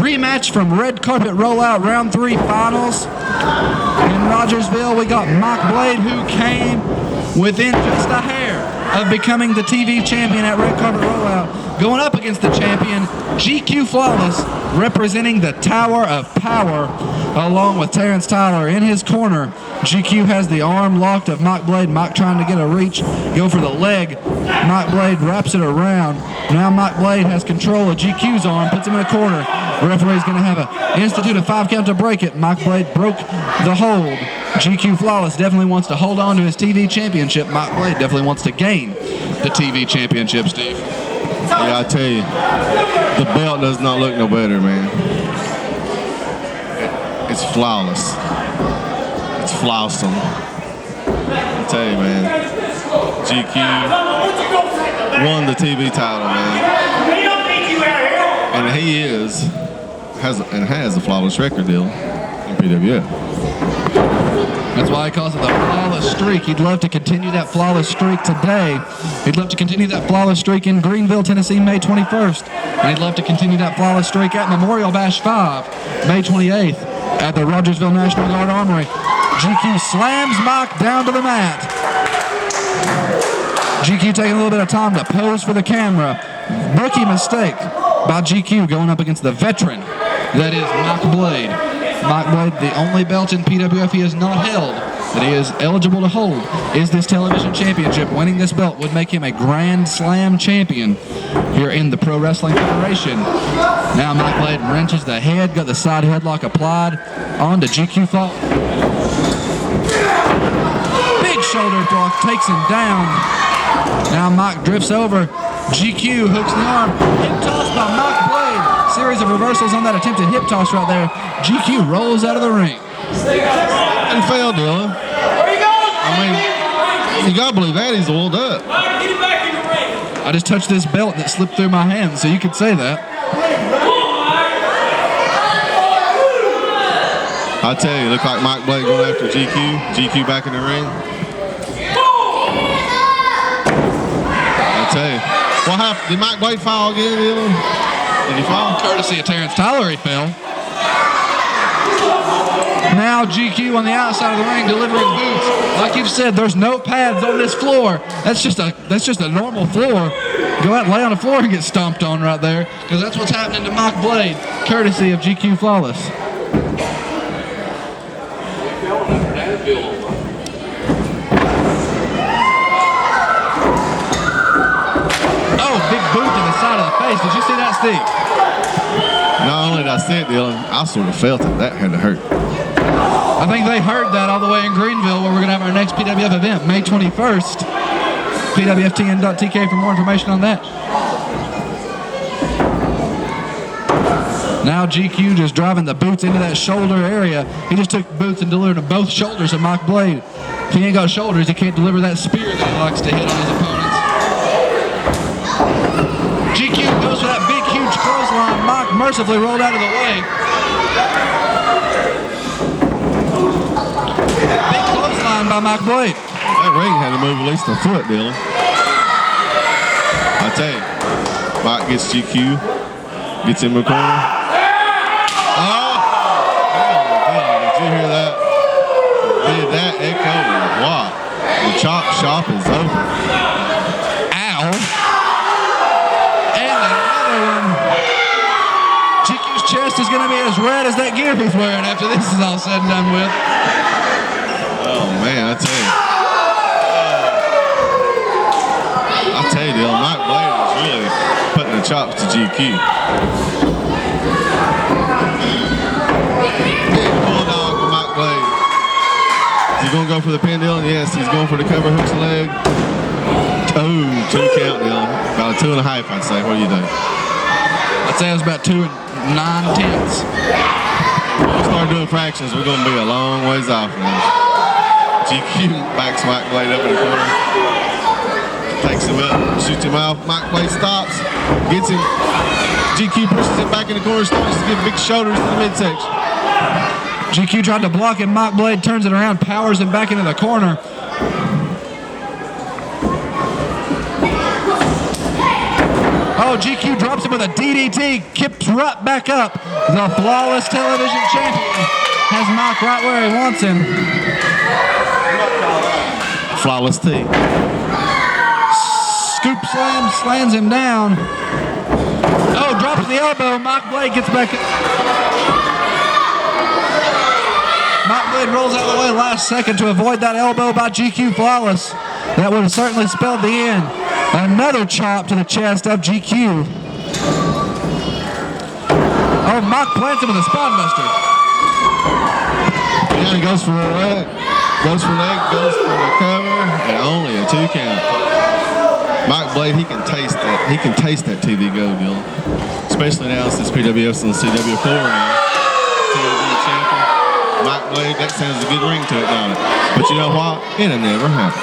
Rematch from Red Carpet Rollout Round 3 Finals. In Rogersville, we got Mike Blade, who came within just a hair of becoming the TV champion at Red Carpet Rollout, going up against the champion, GQ Flawless, representing the Tower of Power, along with Terrence Tyler in his corner. GQ has the arm locked of Mike Blade. Mike trying to get a reach, go for the leg. Mike Blade wraps it around. Now Mike Blade has control of GQ's arm, puts him in a corner. The referee's going to have a institute a 5 count to break it. Mike Blade broke the hold. GQ Flawless definitely wants to hold on to his TV championship. Mike Blade definitely wants to gain the TV championship, Steve. Yeah, I tell you, the belt does not look no better, man. It's flawless. It's flawsome. I tell you, man. GQ won the TV title, man. And he has a flawless record deal in PWF. That's why he calls it the flawless streak. He'd love to continue that flawless streak today. He'd love to continue that flawless streak in Greenville, Tennessee, May 21st. And he'd love to continue that flawless streak at Memorial Bash 5, May 28th, at the Rogersville National Guard Armory. GQ slams Mike down to the mat. GQ taking a little bit of time to pose for the camera. Rookie mistake by GQ going up against the veteran that is Mike Blade. Mike Blade, the only belt in PWF he has not held that he is eligible to hold is this television championship. Winning this belt would make him a Grand Slam champion here in the Pro Wrestling Federation. Now Mike Blade wrenches the head, got the side headlock applied onto GQ Fall. Big shoulder block takes him down. Now Mike drifts over. GQ hooks the arm. Hip toss by Mike Blade. Series of reversals on that attempted hip toss right there. GQ rolls out of the ring. And fell, Dylan. I mean, you gotta believe that he's oiled up. I just touched this belt that slipped through my hand, so you could say that. I tell you, look like Mike Blade going after GQ. GQ back in the ring. I tell you. What happened? Did Mike Blade fall again, Dylan? Did he fall? Courtesy of Terrence Tyler, he fell. Now GQ on the outside of the ring delivering boots. Like you've said, there's no pads on this floor. That's just a normal floor. Go out and lay on the floor and get stomped on right there, because that's what's happening to Mike Blade, courtesy of GQ Flawless. Oh, big boot to the side of the face. Did you see that, Steve? Not only did I see it, Dylan, I sort of felt it. That had to hurt. I think they heard that all the way in Greenville, where we're going to have our next PWF event, May 21st. PWFTN.TK for more information on that. Now GQ just driving the boots into that shoulder area. He just took boots and delivered to both shoulders of Mike Blade. If he ain't got shoulders, he can't deliver that spear that he likes to hit on his opponents. GQ goes for that big, huge clothesline. Mike mercifully rolled out of the way. Big clothesline by Mike Blade. That ring had to move at least a foot, Dylan. I tell you, Mike gets GQ, gets him in the corner. Oh! Dylan, did you hear that? Did that echo or what? The chop shop is over. Ow. And another one. GQ's chest is going to be as red as that gear he's wearing after this is all said and done with. Oh, man, I tell you. I tell you, Dylan, Mike Blade is really putting the chops to GQ. Big bulldog for Mike Blade. Is he going to go for the pin, Dylan? Yes, he's going for the cover hooks leg. Oh, 2 count, Dylan. About a 2.5, I'd say. What do you think? I'd say it was about 2 9/10. When we start doing fractions, we're going to be a long ways off now. GQ backs Mike Blade up in the corner. Takes him up, shoots him off. Mike Blade stops, gets him. GQ pushes him back in the corner, starts to give big shoulders to the midsection. GQ tried to block him. Mike Blade turns it around, powers him back into the corner. Oh, GQ drops drops him with a DDT, kips right back up. The flawless television champion has Mike right where he wants him. Flawless T. Scoop slam, slams him down. Oh, drops the elbow. Mike Blade gets back up. Mike Blade rolls out of the way last second to avoid that elbow by GQ Flawless. That would have certainly spelled the end. Another chop to the chest of GQ. Oh, Mike plants him with a spine buster. Yeah, he goes for the leg. Goes for leg, goes for the cover, and only a 2 count. Mike Blade, he can taste that. He can taste that TV go, Dylan. Especially now since PWF's on CW4 now. TV champion. Mike Blade, that sounds a good ring to it, don't it? But you know what? It'll never happen.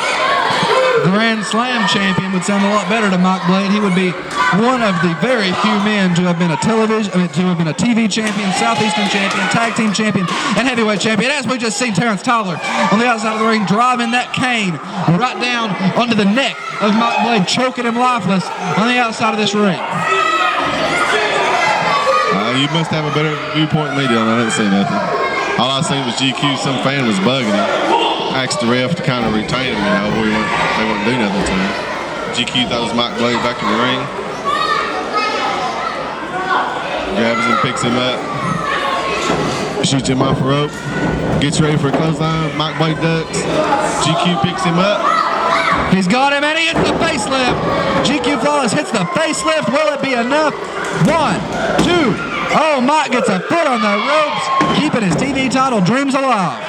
Grand Slam champion would sound a lot better to Mike Blade. He would be one of the very few men to have been a TV champion, Southeastern champion, tag team champion, and heavyweight champion. As we just seen Terrence Tyler on the outside of the ring driving that cane right down onto the neck of Mike Blade, choking him lifeless on the outside of this ring. You must have a better viewpoint than me, Dylan. I didn't see nothing. All I seen was GQ. Some fan was bugging him. Asked the ref to kind of retain him, they wouldn't do nothing to him. GQ thought it was Mike Blade back in the ring. Grabs him, picks him up. Shoots him off the rope. Gets ready for a clothesline. Mike Blade ducks. GQ picks him up. He's got him and he hits the facelift. GQ Flawless hits the facelift. Will it be enough? 1, 2. Oh, Mike gets a foot on the ropes, keeping his TV title dreams alive.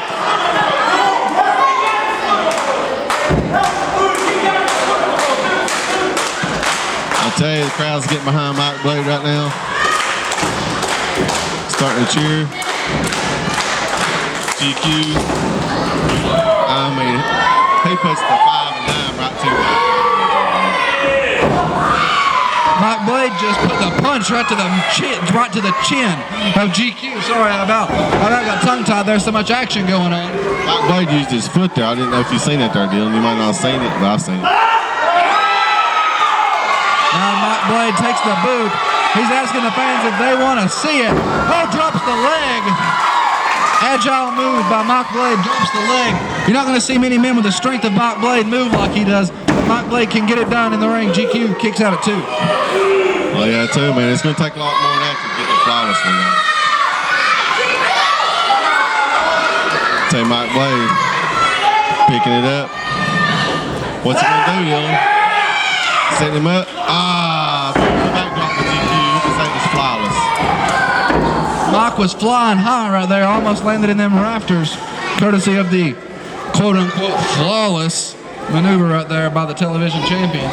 I tell you, the crowd's getting behind Mike Blade right now. Starting to cheer. GQ. I mean, he puts the 5 and 9 right to it. Mike Blade just put the punch right to the chin of GQ. Sorry, I about got tongue-tied. There's so much action going on. Mike Blade used his foot there. I didn't know if you've seen that there, Dylan. You might not have seen it, but I've seen it. Now Mike Blade takes the boot. He's asking the fans if they want to see it. Oh, drops the leg. Agile move by Mike Blade, drops the leg. You're not going to see many men with the strength of Mike Blade move like he does. But Mike Blade can get it done in the ring. GQ kicks out at 2. Well, yeah, too, man. It's going to take a lot more than that to get the flawless one down. Say Mike Blade picking it up. What's he going to do, Dylan? Setting him up. Backdrop to GQ. This ain't was flawless. Mike was flying high right there, almost landed in them rafters, courtesy of the quote-unquote flawless maneuver right there by the television champion.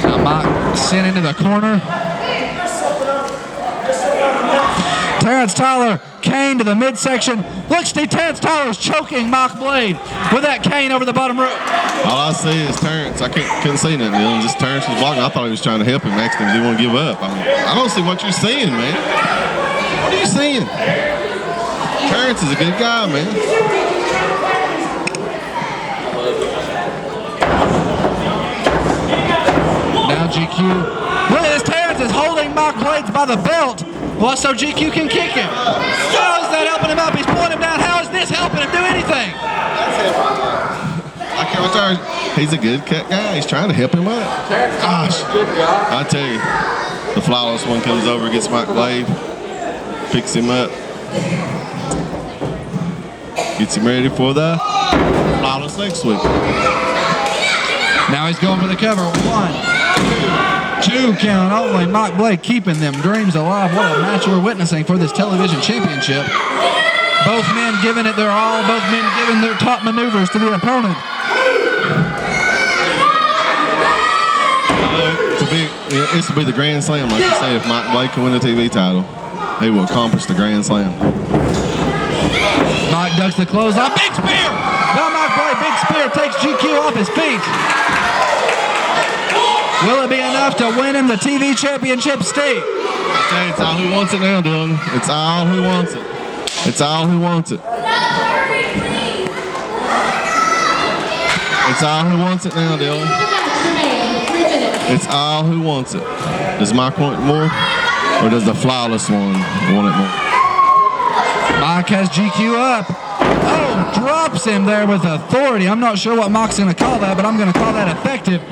Now Mike sent into the corner. Terrence Tyler, cane to the midsection. Look, Steve, Terrence Tyler's choking Mike Blade with that cane over the bottom rope. All I see is Terrence. I couldn't see nothing, Dylan. Just Terrence was blocking. I thought he was trying to help him. Next time, he didn't want to give up. I don't see what you're seeing, man. What are you seeing? Terrence is a good guy, man. Now GQ. Look at this. Terrence is holding Mike Blades by the belt. Well, so GQ can kick him. How is that helping him up? He's pulling him down. How is this helping him do anything? I can't tell you. He's a good cut guy. He's trying to help him up. Gosh. I tell you, the flawless one comes over, gets Mike Blade, picks him up, gets him ready for the flawless leg sweep. Now he's going for the cover. 1, 2 count only. Mike Blade keeping them dreams alive. What a match we're witnessing for this television championship. Both men giving it their all. Both men giving their top maneuvers to the opponent. This will be the Grand Slam, like you say. If Mike Blade can win the TV title, he will accomplish the Grand Slam. Mike ducks the clothesline. Big spear! Now Mike Blade, big spear, takes GQ off his feet. Will it be enough to win him the TV championship, Steve? It's all who wants it now, Dylan. It's all who wants it. It's all who wants it. It's all who wants it now, Dylan. 3 minutes. It's all who wants it. Does Mike want it more, or does the flawless one want it more? Mike has GQ up. Oh, drops him there with authority. I'm not sure what Mike's going to call that, but I'm going to call that effective.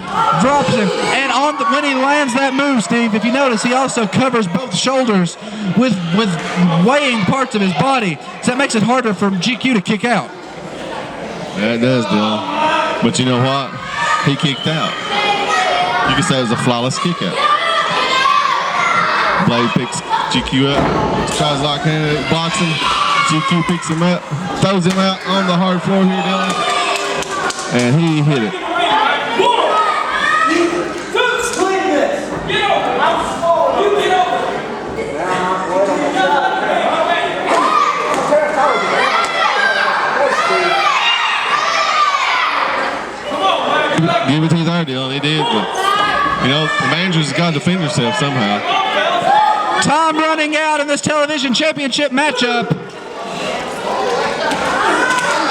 Drops him. And when he lands that move, Steve, if you notice, he also covers both shoulders with weighing parts of his body. So that makes it harder for GQ to kick out. Yeah, it does, Dylan. But you know what? He kicked out. You can say it was a flawless kick out. Blade picks GQ up, tries to lock in, blocks him. GQ picks him up, throws him out on the hard floor here, Dylan. And he hit it. Give it to you there, Dylan. He did, but you know, the manager's got to defend himself somehow. Time running out in this television championship matchup.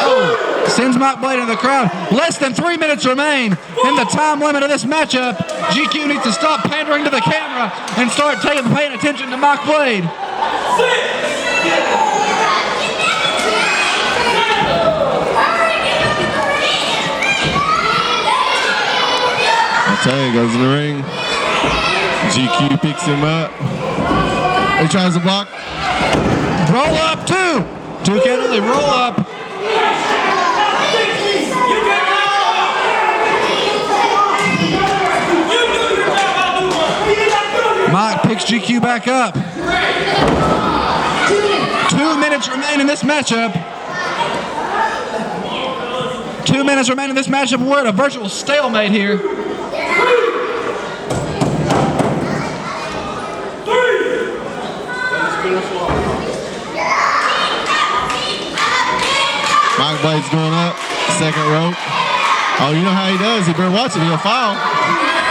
Oh, sends Mike Blade into the crowd. Less than 3 minutes remain in the time limit of this matchup. GQ needs to stop pandering to the camera and start paying attention to Mike Blade. I tell you, goes in the ring. GQ picks him up. He tries to block. Roll up, two. Two can only roll up. Mike picks GQ back up. 2 minutes remain in this matchup. 2 minutes remain in this matchup. We're at a virtual stalemate here. Mike Blade's going up, second rope. Oh, you know how he does. He better watch it. He'll fall.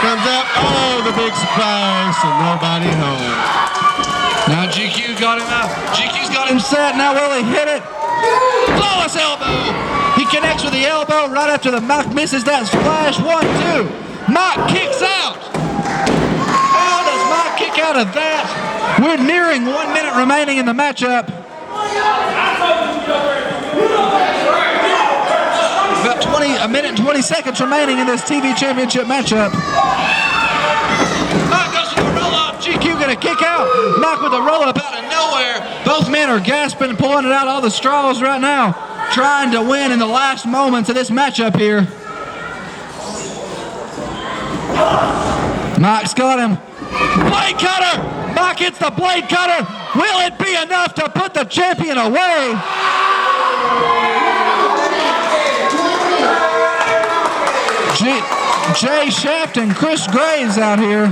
Comes up. Oh, the big splash, and nobody home. Now GQ got him out. GQ's got him set. Now will he hit it? Flawless elbow. He connects with the elbow right after the Mike misses that splash. 1, 2. Mike kicks out. How does Mike kick out of that? We're nearing 1 minute remaining in the matchup. About a minute and 20 seconds remaining in this TV championship matchup. Mike goes for the roll-up. GQ gonna kick out. Mike with the roll-up out of nowhere. Both men are gasping, pulling it out all the straws right now, trying to win in the last moments of this matchup here. Mike's got him. Blade cutter! Mike hits the blade cutter. Will it be enough to put the champion away? Jay Shaft and Chris Graves out here.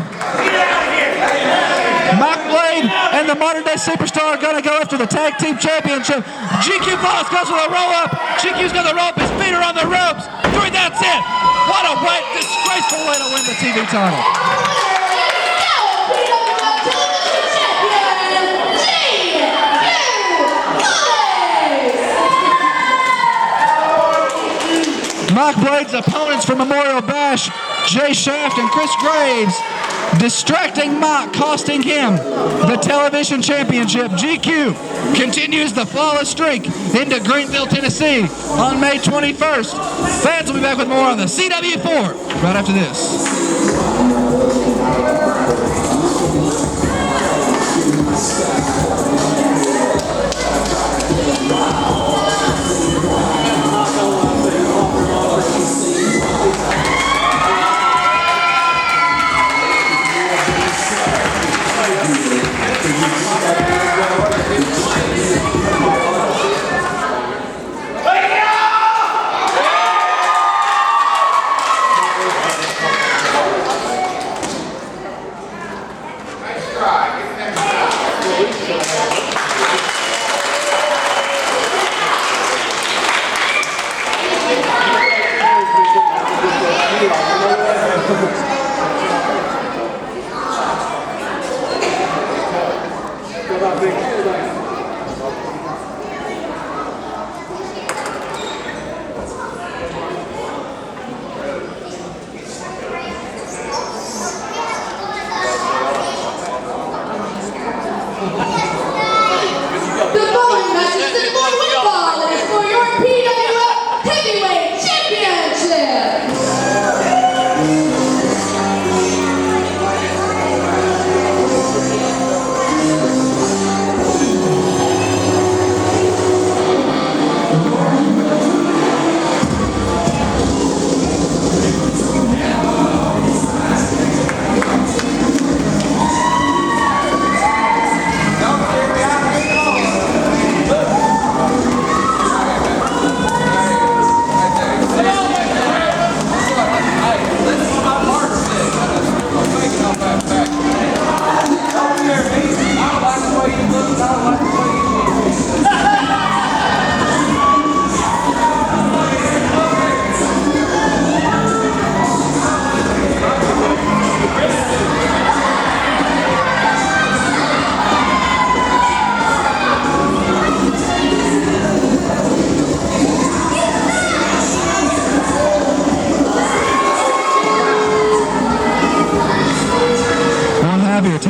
Mike Blade and the modern day superstar are going to go after the tag team championship. GQ Boss goes with a roll up. GQ's going to roll up. His feet are on the ropes. 3, that's it. What a disgraceful way to win the TV title. Mike Blade's opponents for Memorial Bash, Jay Shaft and Chris Graves, distracting Mike, costing him the television championship. GQ continues the flawless streak into Greenville, Tennessee on May 21st. Fans will be back with more on the CW4 right after this.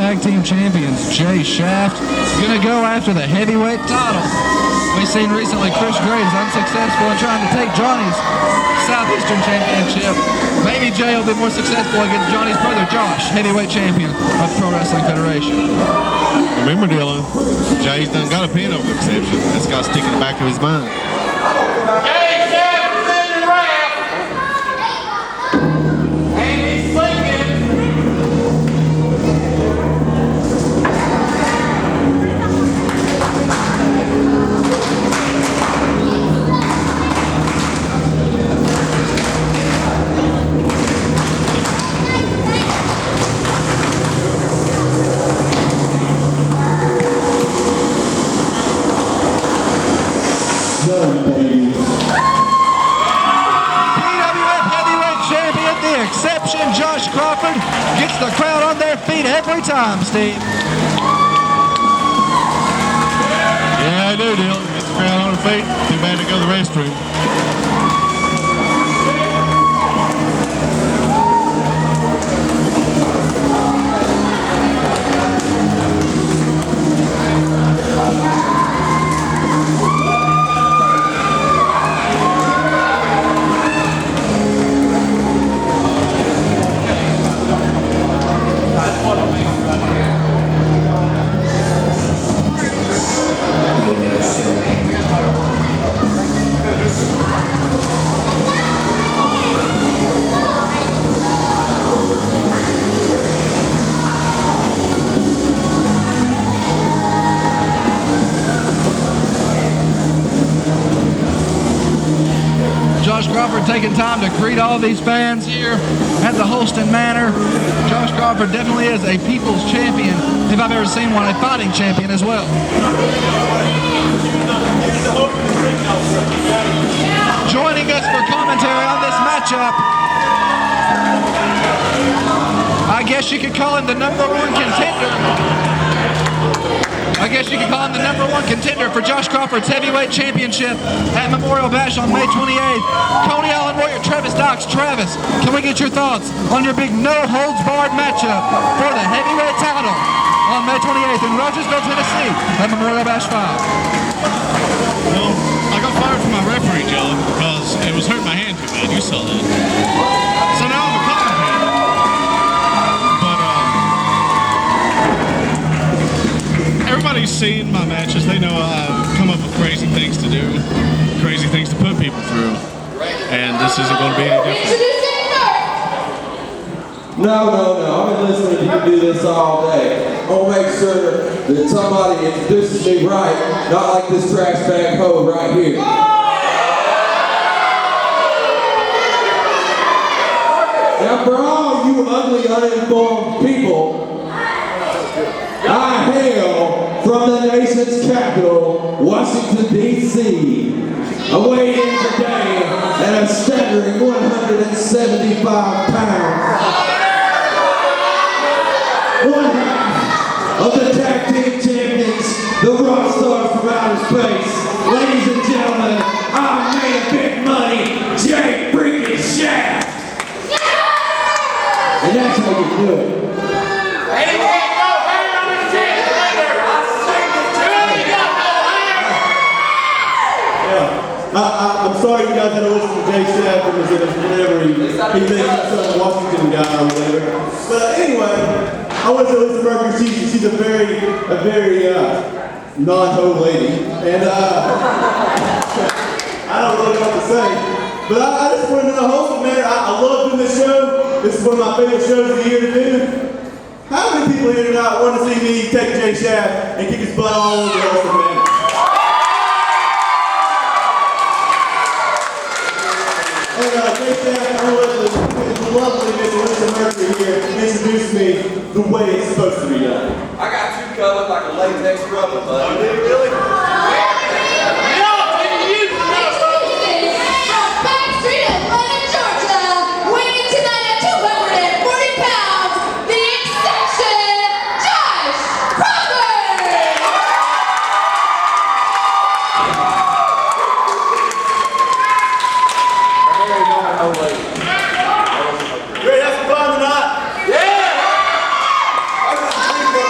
Tag Team Champions, Jay Shaft, gonna go after the heavyweight title. We've seen recently Chris Graves unsuccessful in trying to take Johnny's Southeastern Championship. Maybe Jay will be more successful against Johnny's brother Josh, heavyweight champion of Pro Wrestling Federation. Remember, Dylan, Jay's done got a pin over exception. That's got to stick in the back of his mind. Jay Shaft is in the wrap. And he's thinking. PWF heavyweight champion, the exception, Josh Crawford, gets the crowd on their feet every time, Steve. Yeah, I do, Dylan. Gets the crowd on their feet. Too bad to go to the restroom. Josh Crawford taking time to greet all these fans here at the Holston Manor. Josh Crawford definitely is a people's champion, if I've ever seen one, a fighting champion as well. Joining us for commentary on this matchup, I guess you could call him the number one contender. I guess you could call him the number one contender for Josh Crawford's heavyweight championship at Memorial Bash on May 28th. Coney Island Warrior Travis Docks. Travis, can we get your thoughts on your big no-holds-barred matchup for the heavyweight title on May 28th in Rogersville, Tennessee at Memorial Bash 5? Well, I got fired from my referee job because it was hurting my hand too bad. You saw that. So now I'm a commentator. But everybody's seen my matches. They know I've come up with crazy things to do, crazy things to put people through. And this isn't going to be any different. Introducing first. No. I've been listening. You can do this all day. I'll make sure that somebody introduces me right, not like this trash bag hoe right here. Now, for all you ugly, uninformed people, I hail from the nation's capital, Washington, D.C. I weigh in today at a staggering 175 pounds. One half of the tag team champions, the rock stars from outer space. Ladies and gentlemen, I made big money, Jay freaking Shaft. And that's how you do it. I'm sorry you guys had to listen to Jay Shaft because it was whatever he thinks he's some Washington guy or whatever. But anyway, I want to say Lisa Mercury, she's a very non-ho lady. And I don't really know what to say. But I just want to know the Holston Manor. I love doing this show. This is one of my favorite shows of the year to do. How many people here tonight want to see me take Jay Shaft and kick his butt all over the Holston Manor? Jay Shaft, I want to let the lovely Miss Lisa Mercury here introduce me the way it's supposed to be done. I got you covered like a latex rubber, bud. Oh, did you really? From Backstreet, Atlanta, Georgia, weighing tonight at 240 pounds, the exception, Josh Crawford. Ready to have some fun tonight? Yeah! I'm going to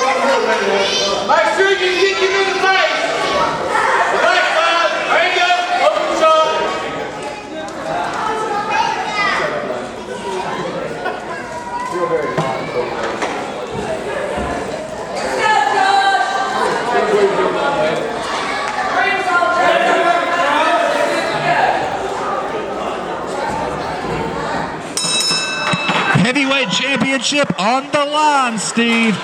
heavyweight championship on the line, Steve.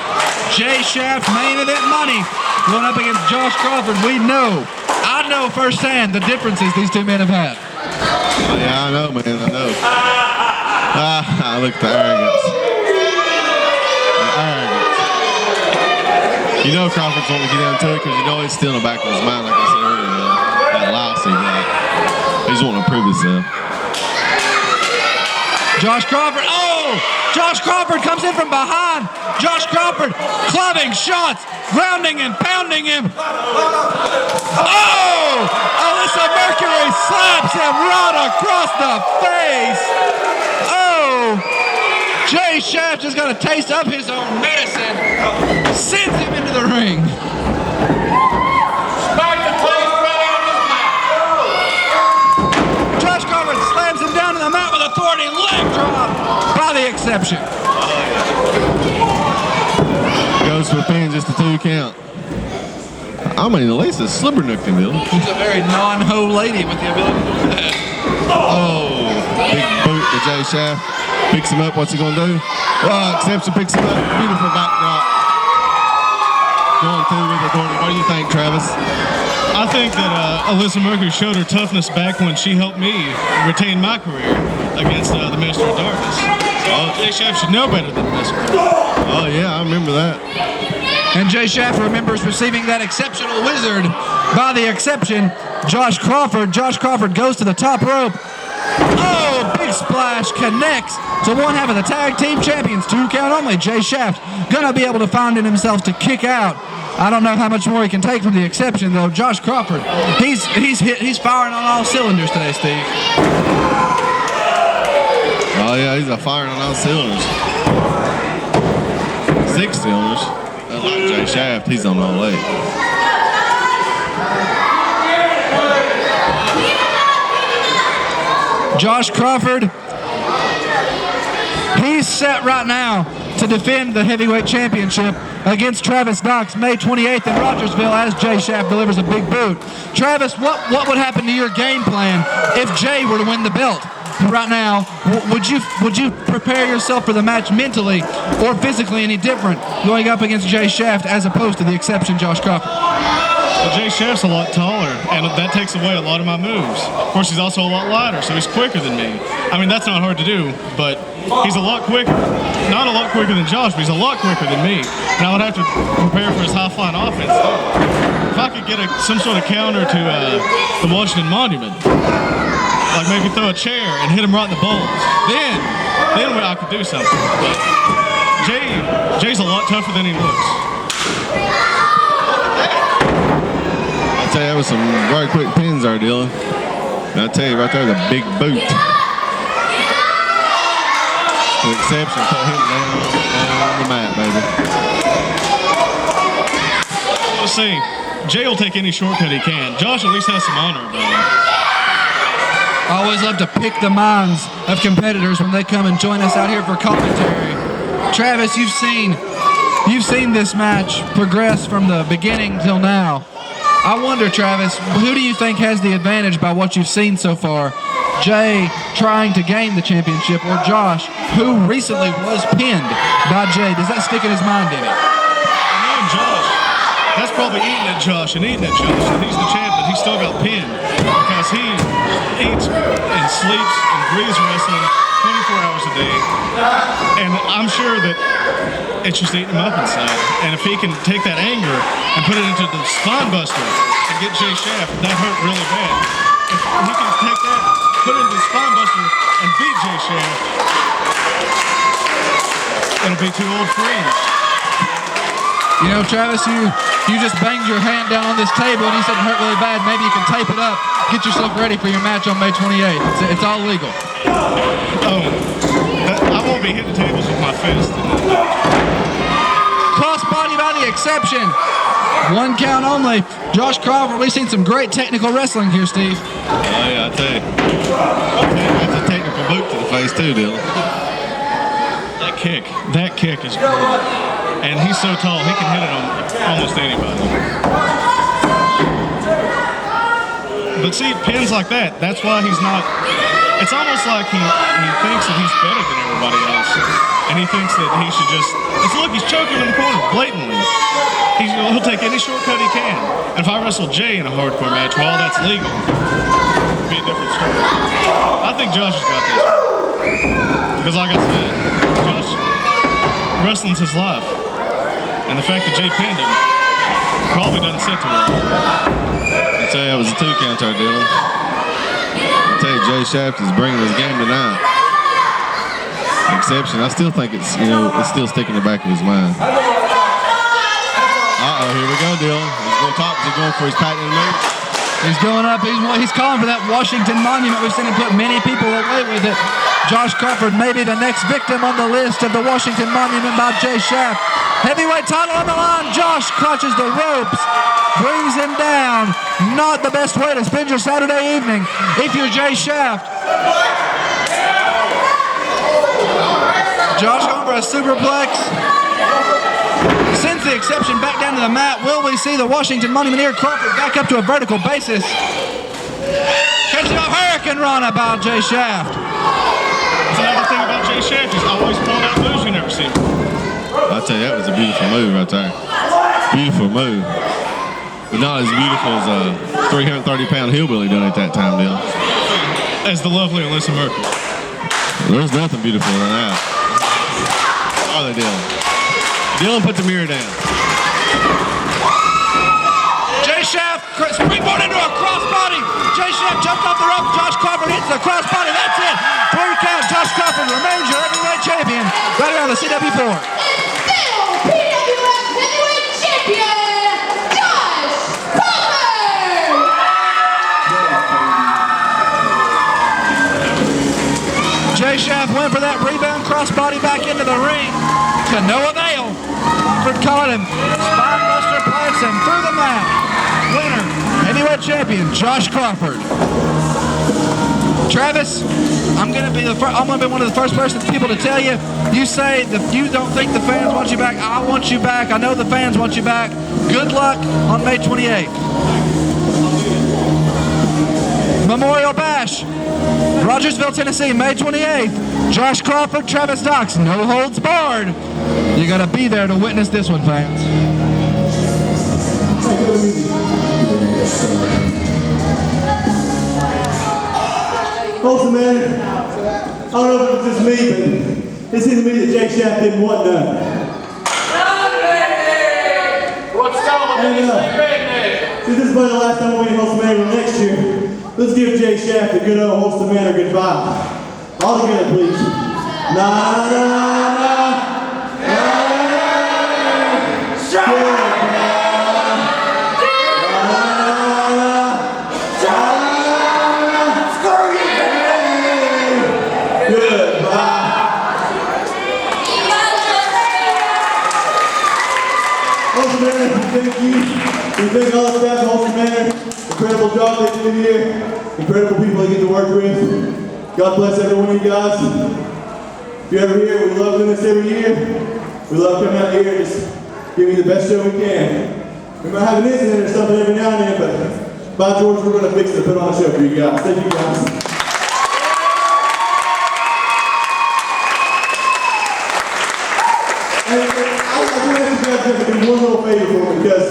Jay Shaft main event money going up against Josh Crawford. I know firsthand the differences these two men have had. Oh, yeah, I know, man. I know. Look at the arrogance. The arrogance. You know Crawford's wanting to get into it because you know it's still in the back of his mind, like I said earlier, that lousy guy. He's wanting to prove himself. Josh Crawford, Josh Crawford comes in from behind. Josh Crawford clubbing shots, grounding and pounding him. Alyssa Mercury slaps him right across the face. Jay Shaft just got a taste of his own medicine. Sends him into the ring. Josh Crawford slams him down to the mat with authority. Leg drop by the exception. Goes for a pin, just a 2 count. I mean, at least it's Slippernook can do. She's a very non-ho lady with the ability to do that. Big boot to Jay Shaft. Picks him up. What's he gonna do? Exception picks him up. Beautiful backdrop. Going through with authority. What do you think, Travis? I think that Alyssa Mercury showed her toughness back when she helped me retain my career against the Master of Darkness. Jay Shaft should know better than this. Oh, yeah, I remember that. And Jay Shaft remembers receiving that exceptional wizard by the exception, Josh Crawford. Josh Crawford goes to the top rope. Big splash, connects to one half of the tag team champions. 2 count only. Jay Shaft gonna be able to find in himself to kick out. I don't know how much more he can take from the exception, though. Josh Crawford, he's firing on all cylinders today, Steve. Oh, yeah, he's firing on all cylinders. 6 cylinders. Like Jay Shaft, he's on all 8. Josh Crawford, he's set right now to defend the heavyweight championship against Travis Knox May 28th in Rogersville as Jay Shaft delivers a big boot. Travis, what would happen to your game plan if Jay were to win the belt right now? Would you prepare yourself for the match mentally or physically any different going up against Jay Shaft as opposed to the exception Josh Crawford? Well, Jay Shaft's a lot taller, and that takes away a lot of my moves. Of course, he's also a lot lighter, so he's quicker than me. I mean, that's not hard to do, but he's a lot quicker. Not a lot quicker than Josh, but he's a lot quicker than me. And I would have to prepare for his high-flying offense, too. If I could get some sort of counter to the Washington Monument, like maybe throw a chair and hit him right in the balls, then I could do something. But Jay's a lot tougher than he looks. I tell you, that was some very quick pins there, Dylan. And I tell you, right there, the big boot. The exception put him down on the mat, baby. Let's see. Jay will take any shortcut he can. Josh at least has some honor about him. I always love to pick the minds of competitors when they come and join us out here for commentary. Travis, you've seen this match progress from the beginning till now. I wonder, Travis, who do you think has the advantage by what you've seen so far? Jay trying to gain the championship or Josh, who recently was pinned by Jay? Does that stick in his mind any? Knowing Josh, that's probably eating at Josh. And he's the champ, but he's still got pinned because he eats and sleeps and breathes wrestling 24 hours a day. And I'm sure that it's just eating him up inside. And if he can take that anger and put it into the spine buster and get Jay Shaft, that hurt really bad. If he can take that, put it into the spine buster and beat Jay Shaft, it'll be 2 old friends. You know, Travis, you just banged your hand down on this table and you said it hurt really bad. Maybe you can tape it up, get yourself ready for your match on May 28th. It's all legal. I won't be hitting tables with my fist. Crossbody by the exception. 1 count only. Josh Crawford, we've seen some great technical wrestling here, Steve. Oh, yeah, I tell you. That's a technical boot to the face, too, Dylan. That kick is great. And he's so tall, he can hit it on almost anybody. But see, pins like that, that's why he's not... It's almost like he thinks thinks that he's better than everybody else. And he thinks that he should just, look, he's choking in the corner blatantly. He'll take any shortcut he can. And if I wrestle Jay in a hardcore match, while that's legal, it'd be a different story. I think Josh has got this. Because like I said, Josh, wrestling's his life. And the fact that Jay pinned him probably doesn't sit too well. I tell you, it was a 2 count there, Dylan. I tell you, Jay Shaft is bringing his game tonight. Exception. I still think it's, it's still sticking in the back of his mind. Uh-oh, here we go, Dylan. He's going top. Is he going for his patented move? He's going up. He's calling for that Washington Monument. We've seen him put many people away with it. Josh Crawford may be the next victim on the list of the Washington Monument by Jay Shaft. Heavyweight title on the line. Josh clutches the ropes, brings him down. Not the best way to spend your Saturday evening if you're Jay Shaft. Josh going for a superplex. Sends the exception back down to the mat. Will we see the Washington Monumenteer Crawford back up to a vertical basis? Catching off Hurricane Rana by Jay Shaft. That's another thing about Jay Shaft. He's always pulling out moves you never see him. I tell you, that was a beautiful move right there. Beautiful move. But not as beautiful as a 330-pound hillbilly done at that time, Dylan. As the lovely Alyssa Merkel. There's nothing beautiful than that. Oh, they Dylan. Dylan, put the mirror down. Jay Shaft springboard into a crossbody. Jay Shaft jumped off the rope. Josh Crawford hits the crossbody. That's it. 3 count. Josh Crawford remains your heavyweight champion right around the CW4. And still PWF Heavyweight Champion, Josh Crawford! Jay Shaft went for that rebound crossbody back into the ring to no avail. Crawford caught him. Spinebuster plants him through the mat. Winner, heavyweight champion, Josh Crawford. Travis, I'm gonna be one of the first people to tell you. You say that you don't think the fans want you back. I want you back. I know the fans want you back. Good luck on May 28th. Memorial Bash, Rogersville, Tennessee, May 28th. Josh Crawford, Travis Docks, no holds barred. You gotta be there to witness this one, fans. Holston Manor, I don't know if it was just me, but it seemed to me that Jay Shaft didn't want none. What's up with And, this big since this is about the last time we'll be in Holston Manor next year, let's give Jay Shaft a good old Holston Manor goodbye. All together, please. Na na na. Thank you. We thank all the staff at Holston Manor. Incredible job they do here. Incredible people they get to work with. God bless every one of you guys. If you're ever here, we love doing this every year. We love coming out here and just giving you the best show we can. We might have an incident or something every now and then, but by George, we're going to fix it and put on a show for you guys. Thank you guys. To do one little favor for me, because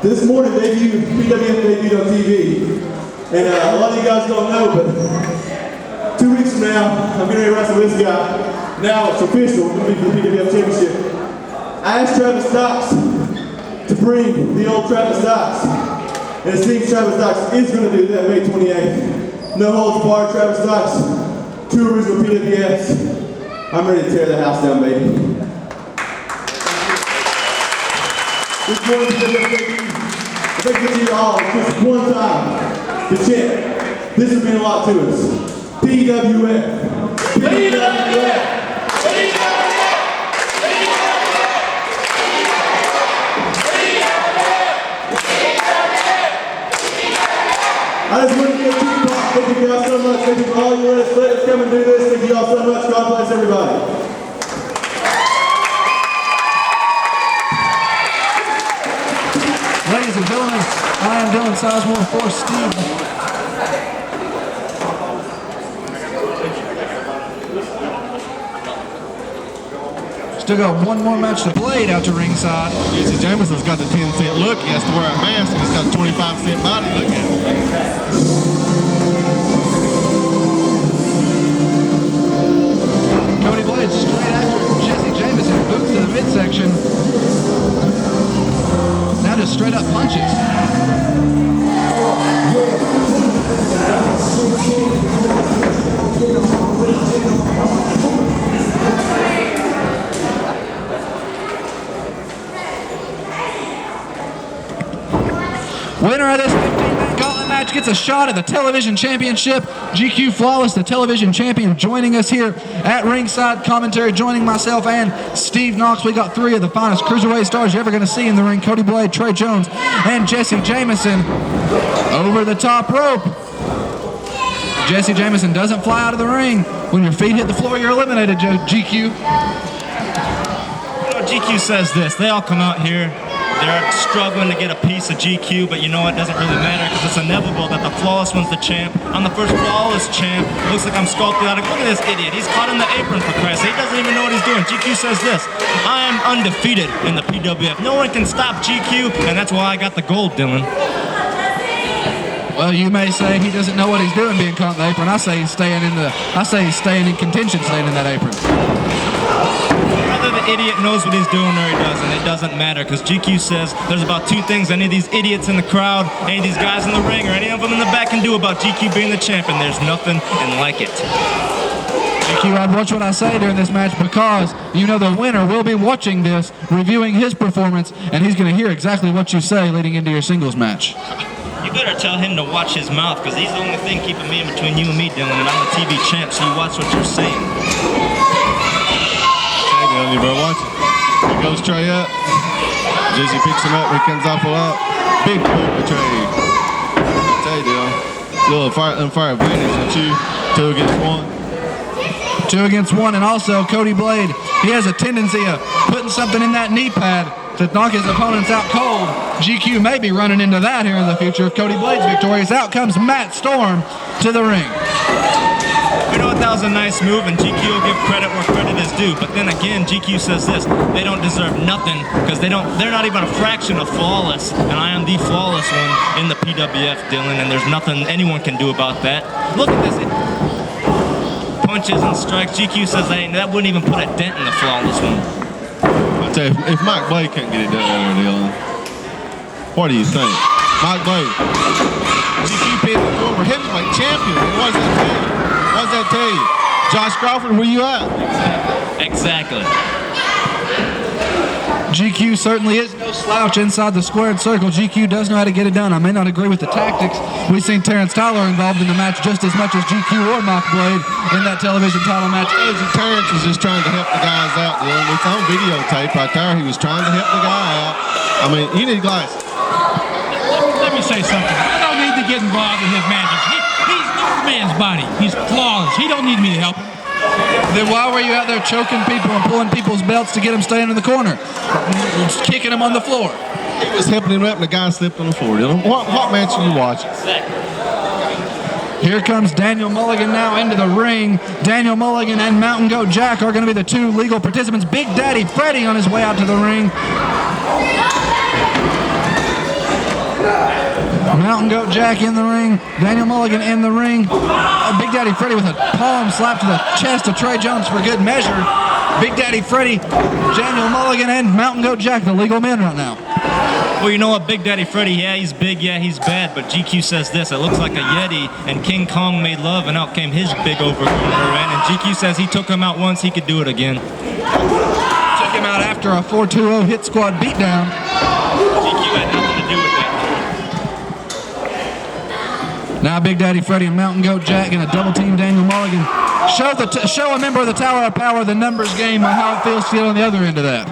this morning PWF debuted on TV, and a lot of you guys don't know, but 2 weeks from now, I'm going to wrestle this guy. Now it's official, I'm going to be for the PWF Championship. I asked Travis Docks to bring the old Travis Docks, and it seems Travis Docks is going to do that May 28th. No holds barred, Travis Docks, 2 original PWFs. I'm ready to tear the house down, baby. This morning, thank you to you all just one time to chant. This has meant a lot to us. PWF. PWF. I just want to give Tupac. Thank you guys so much. Thank you for all you let us come and do this. Thank you all so much. God bless everybody. Ladies and gentlemen, I am Dylan Sizemore for Steve. Still got one more match to play out to ringside. Jesse Jameson's got the 10-cent look. He has to wear a mask, and he's got a 25-cent body. Look at him. Cody Blade straight after Jesse Jameson, boots to the midsection. Now just straight up punches. Winner of this 15-man gauntlet match gets a shot at the television championship. GQ Flawless, the television champion, joining us here at ringside. Commentary joining myself and Steve Knox. We got three of the finest cruiserweight stars you're ever going to see in the ring. Cody Blade, Trey Jones, and Jesse Jameson over the top rope. Jesse Jameson doesn't fly out of the ring. When your feet hit the floor, you're eliminated, GQ. You know, GQ says this. They all come out here. They're struggling to get a piece of GQ, but you know what? It doesn't really matter because it's inevitable that the Flawless one's the champ. I'm the first Flawless champ. Looks like I'm sculpted out of... Look at this idiot. He's caught in the apron, for Christ's sake. He doesn't even know what he's doing. GQ says this. I am undefeated in the PWF. No one can stop GQ, and that's why I got the gold, Dylan. Well, you may say he doesn't know what he's doing being caught in the apron. I say he's staying in contention, staying in that apron. Whether the idiot knows what he's doing or he doesn't, it doesn't matter because GQ says there's about two things any of these idiots in the crowd, any of these guys in the ring, or any of them in the back can do about GQ being the champ, and there's nothing like it. GQ, I'd watch what I say during this match because you know the winner will be watching this, reviewing his performance, and he's going to hear exactly what you say leading into your singles match. You better tell him to watch his mouth because he's the only thing keeping me in between you and me, Dylan, and I'm the TV champ, so you watch what you're saying. You better watch it. He goes Trey up. Jesse picks him up. He comes off a lot. Big boot for Trey. I tell you, Dylan. Little unfair advantage on you. 2 against 1. 2 against 1, and also Cody Blade. He has a tendency of putting something in that knee pad to knock his opponents out cold. GQ may be running into that here in the future. If Cody Blade's victorious, out comes Matt Storm to the ring. You know what, that was a nice move, and GQ will give credit where credit is due. But then again, GQ says this: they don't deserve nothing because they're not even a fraction of flawless, and I am the flawless one in the PWF, Dylan. And there's nothing anyone can do about that. Look at this. Punches and strikes. GQ says that wouldn't even put a dent in the flawless one. I tell you, if Mike Blade can't get it done there, Dylan, what do you think? Mike Blade, GQ being the former heavyweight champion. What does that tell you? What does that tell you? Josh Crawford, where you at? Exactly. GQ certainly is no slouch inside the squared circle. GQ does know how to get it done. I may not agree with the tactics. We've seen Terrence Tyler involved in the match just as much as GQ or Mike Blade in that television title match. Terrence was just trying to help the guys out, Dylan. It's on videotape right there. He was trying to help the guy out. I mean, you need glasses. Let me say something. I don't need to get involved in his magic. He's this man's body. He's flawless. He don't need me to help him. Then why were you out there choking people and pulling people's belts to get them staying in the corner? Just kicking them on the floor. He was helping him up and the guy slipped on the floor, Dylan. What match are you watching? Here comes Daniel Mulligan now into the ring. Daniel Mulligan and Mountain Goat Jack are going to be the 2 legal participants. Big Daddy Freddy on his way out to the ring. Mountain Goat Jack in the ring. Daniel Mulligan in the ring. Big Daddy Freddy with a palm slap to the chest of Trey Jones for good measure. Big Daddy Freddy, Daniel Mulligan, and Mountain Goat Jack, the legal men right now. Well, you know what, Big Daddy Freddy, yeah, he's big, yeah, he's bad, but GQ says this: it looks like a Yeti, and King Kong made love, and out came his big overgrown end, and GQ says he took him out once, he could do it again. Took him out after a 4-2-0 hit squad beatdown. GQ had nothing to do with that. Now Big Daddy Freddy and Mountain Goat Jack in a double team Daniel Mulligan. Show a member of the Tower of Power the numbers game on how it feels to get on the other end of that.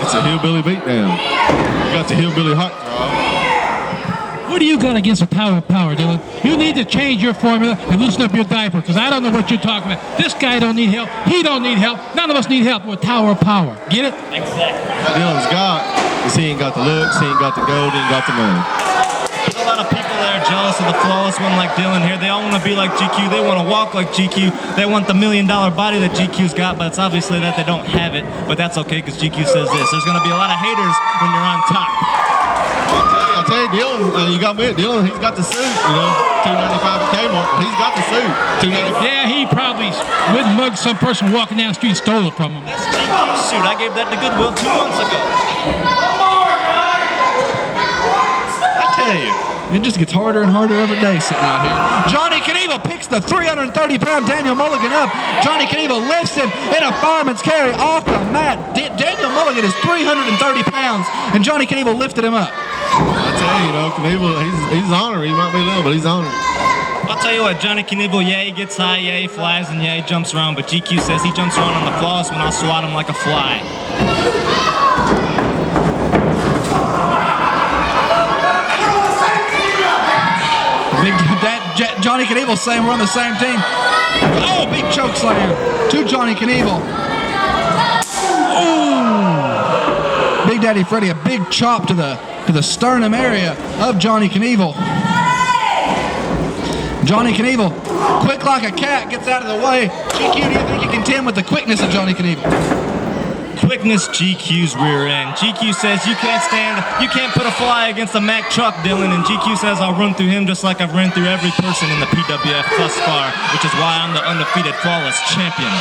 It's a hillbilly beatdown. You got the hillbilly hot draw. What do you got against the Tower of Power, Dylan? You need to change your formula and loosen up your diaper because I don't know what you're talking about. This guy don't need help. He don't need help. None of us need help with Tower of Power. Get it? Exactly. What Dylan's got is he ain't got the looks, he ain't got the gold, he ain't got the money. There's a lot of people that are jealous flawless of the flawless one like Dylan here. They all want to be like GQ. They want to walk like GQ. They want the $1 million body that GQ's got, but it's obviously that they don't have it. But that's okay because GQ says this. There's going to be a lot of haters when you're on top. I'll tell you, Dylan, you got me. Dylan, he's got the suit, you know, $295 at Kmart. He's got the suit, $295. Yeah, he probably would mug some person walking down the street and stole it from him. That's GQ's suit. I gave that to Goodwill 2 months ago. I tell you, it just gets harder and harder every day sitting out here. Johnny Knievel picks the 330-pound Daniel Mulligan up. Johnny Knievel lifts him in a fireman's carry off the mat. Daniel Mulligan is 330 pounds, and Johnny Knievel lifted him up. I tell you, Knievel, he's honored. He might be little, but he's honored. I'll tell you what, Johnny Knievel, yeah, he gets high, yeah, he flies, and yeah, he jumps around, but GQ says he jumps around on the flawless when I'll swat him like a fly. Johnny Knievel saying we're on the same team. Oh, big choke slam to Johnny Knievel. Ooh. Big Daddy Freddy, a big chop to the sternum area of Johnny Knievel. Johnny Knievel, quick like a cat, gets out of the way. GQ, do you think you can contend with the quickness of Johnny Knievel? Quickness, GQ's rear end. GQ says you can't put a fly against a Mack truck, Dylan, and GQ says I'll run through him just like I've run through every person in the PWF thus far, which is why I'm the undefeated flawless champion.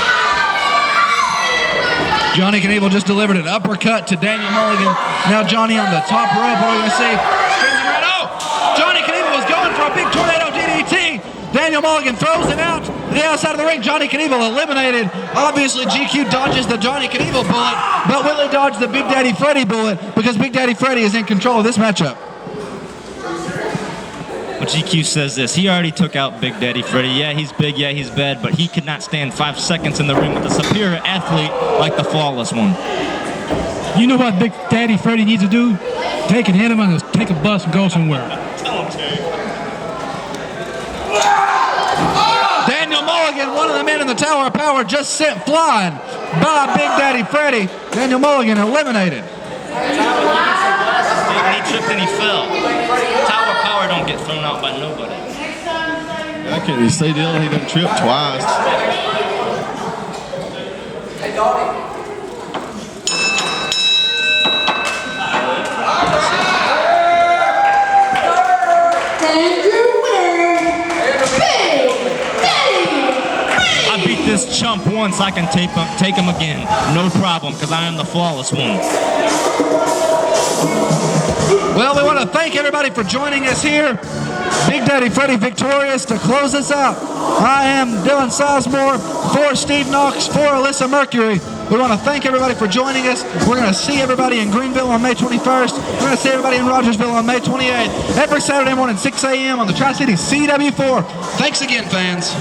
Johnny Knievel just delivered an uppercut to Daniel Mulligan. Now Johnny on the top rope, what are we going to see? Oh! Johnny Knievel was going for a big tornado DDT. Daniel Mulligan throws him out to the outside of the ring. Johnny Knievel eliminated. Obviously, GQ dodges the Johnny Knievel bullet, but will he dodge the Big Daddy Freddy bullet? Because Big Daddy Freddy is in control of this matchup. Well, GQ says this. He already took out Big Daddy Freddy. Yeah, he's big. Yeah, he's bad. But he could not stand 5 seconds in the ring with a superior athlete like the flawless one. You know what Big Daddy Freddy needs to do? Take and hit him and take a bus and go somewhere. Tell him to. Daniel Mulligan, one of the men in the Tower of Power, just sent flying by Big Daddy Freddy. Daniel Mulligan eliminated. He tripped and he fell. Tower of Power don't get thrown out by nobody. I can't even see Dylan. He done tripped twice. Hey, Donnie. This chump once, I can take him again. No problem, because I am the flawless one. Well, we want to thank everybody for joining us here. Big Daddy Freddy victorious to close us out. I am Dylan Sizemore for Steve Knox, for Alyssa Mercury. We want to thank everybody for joining us. We're going to see everybody in Greenville on May 21st. We're going to see everybody in Rogersville on May 28th. Every Saturday morning, 6 a.m. on the Tri-City CW4. Thanks again, fans.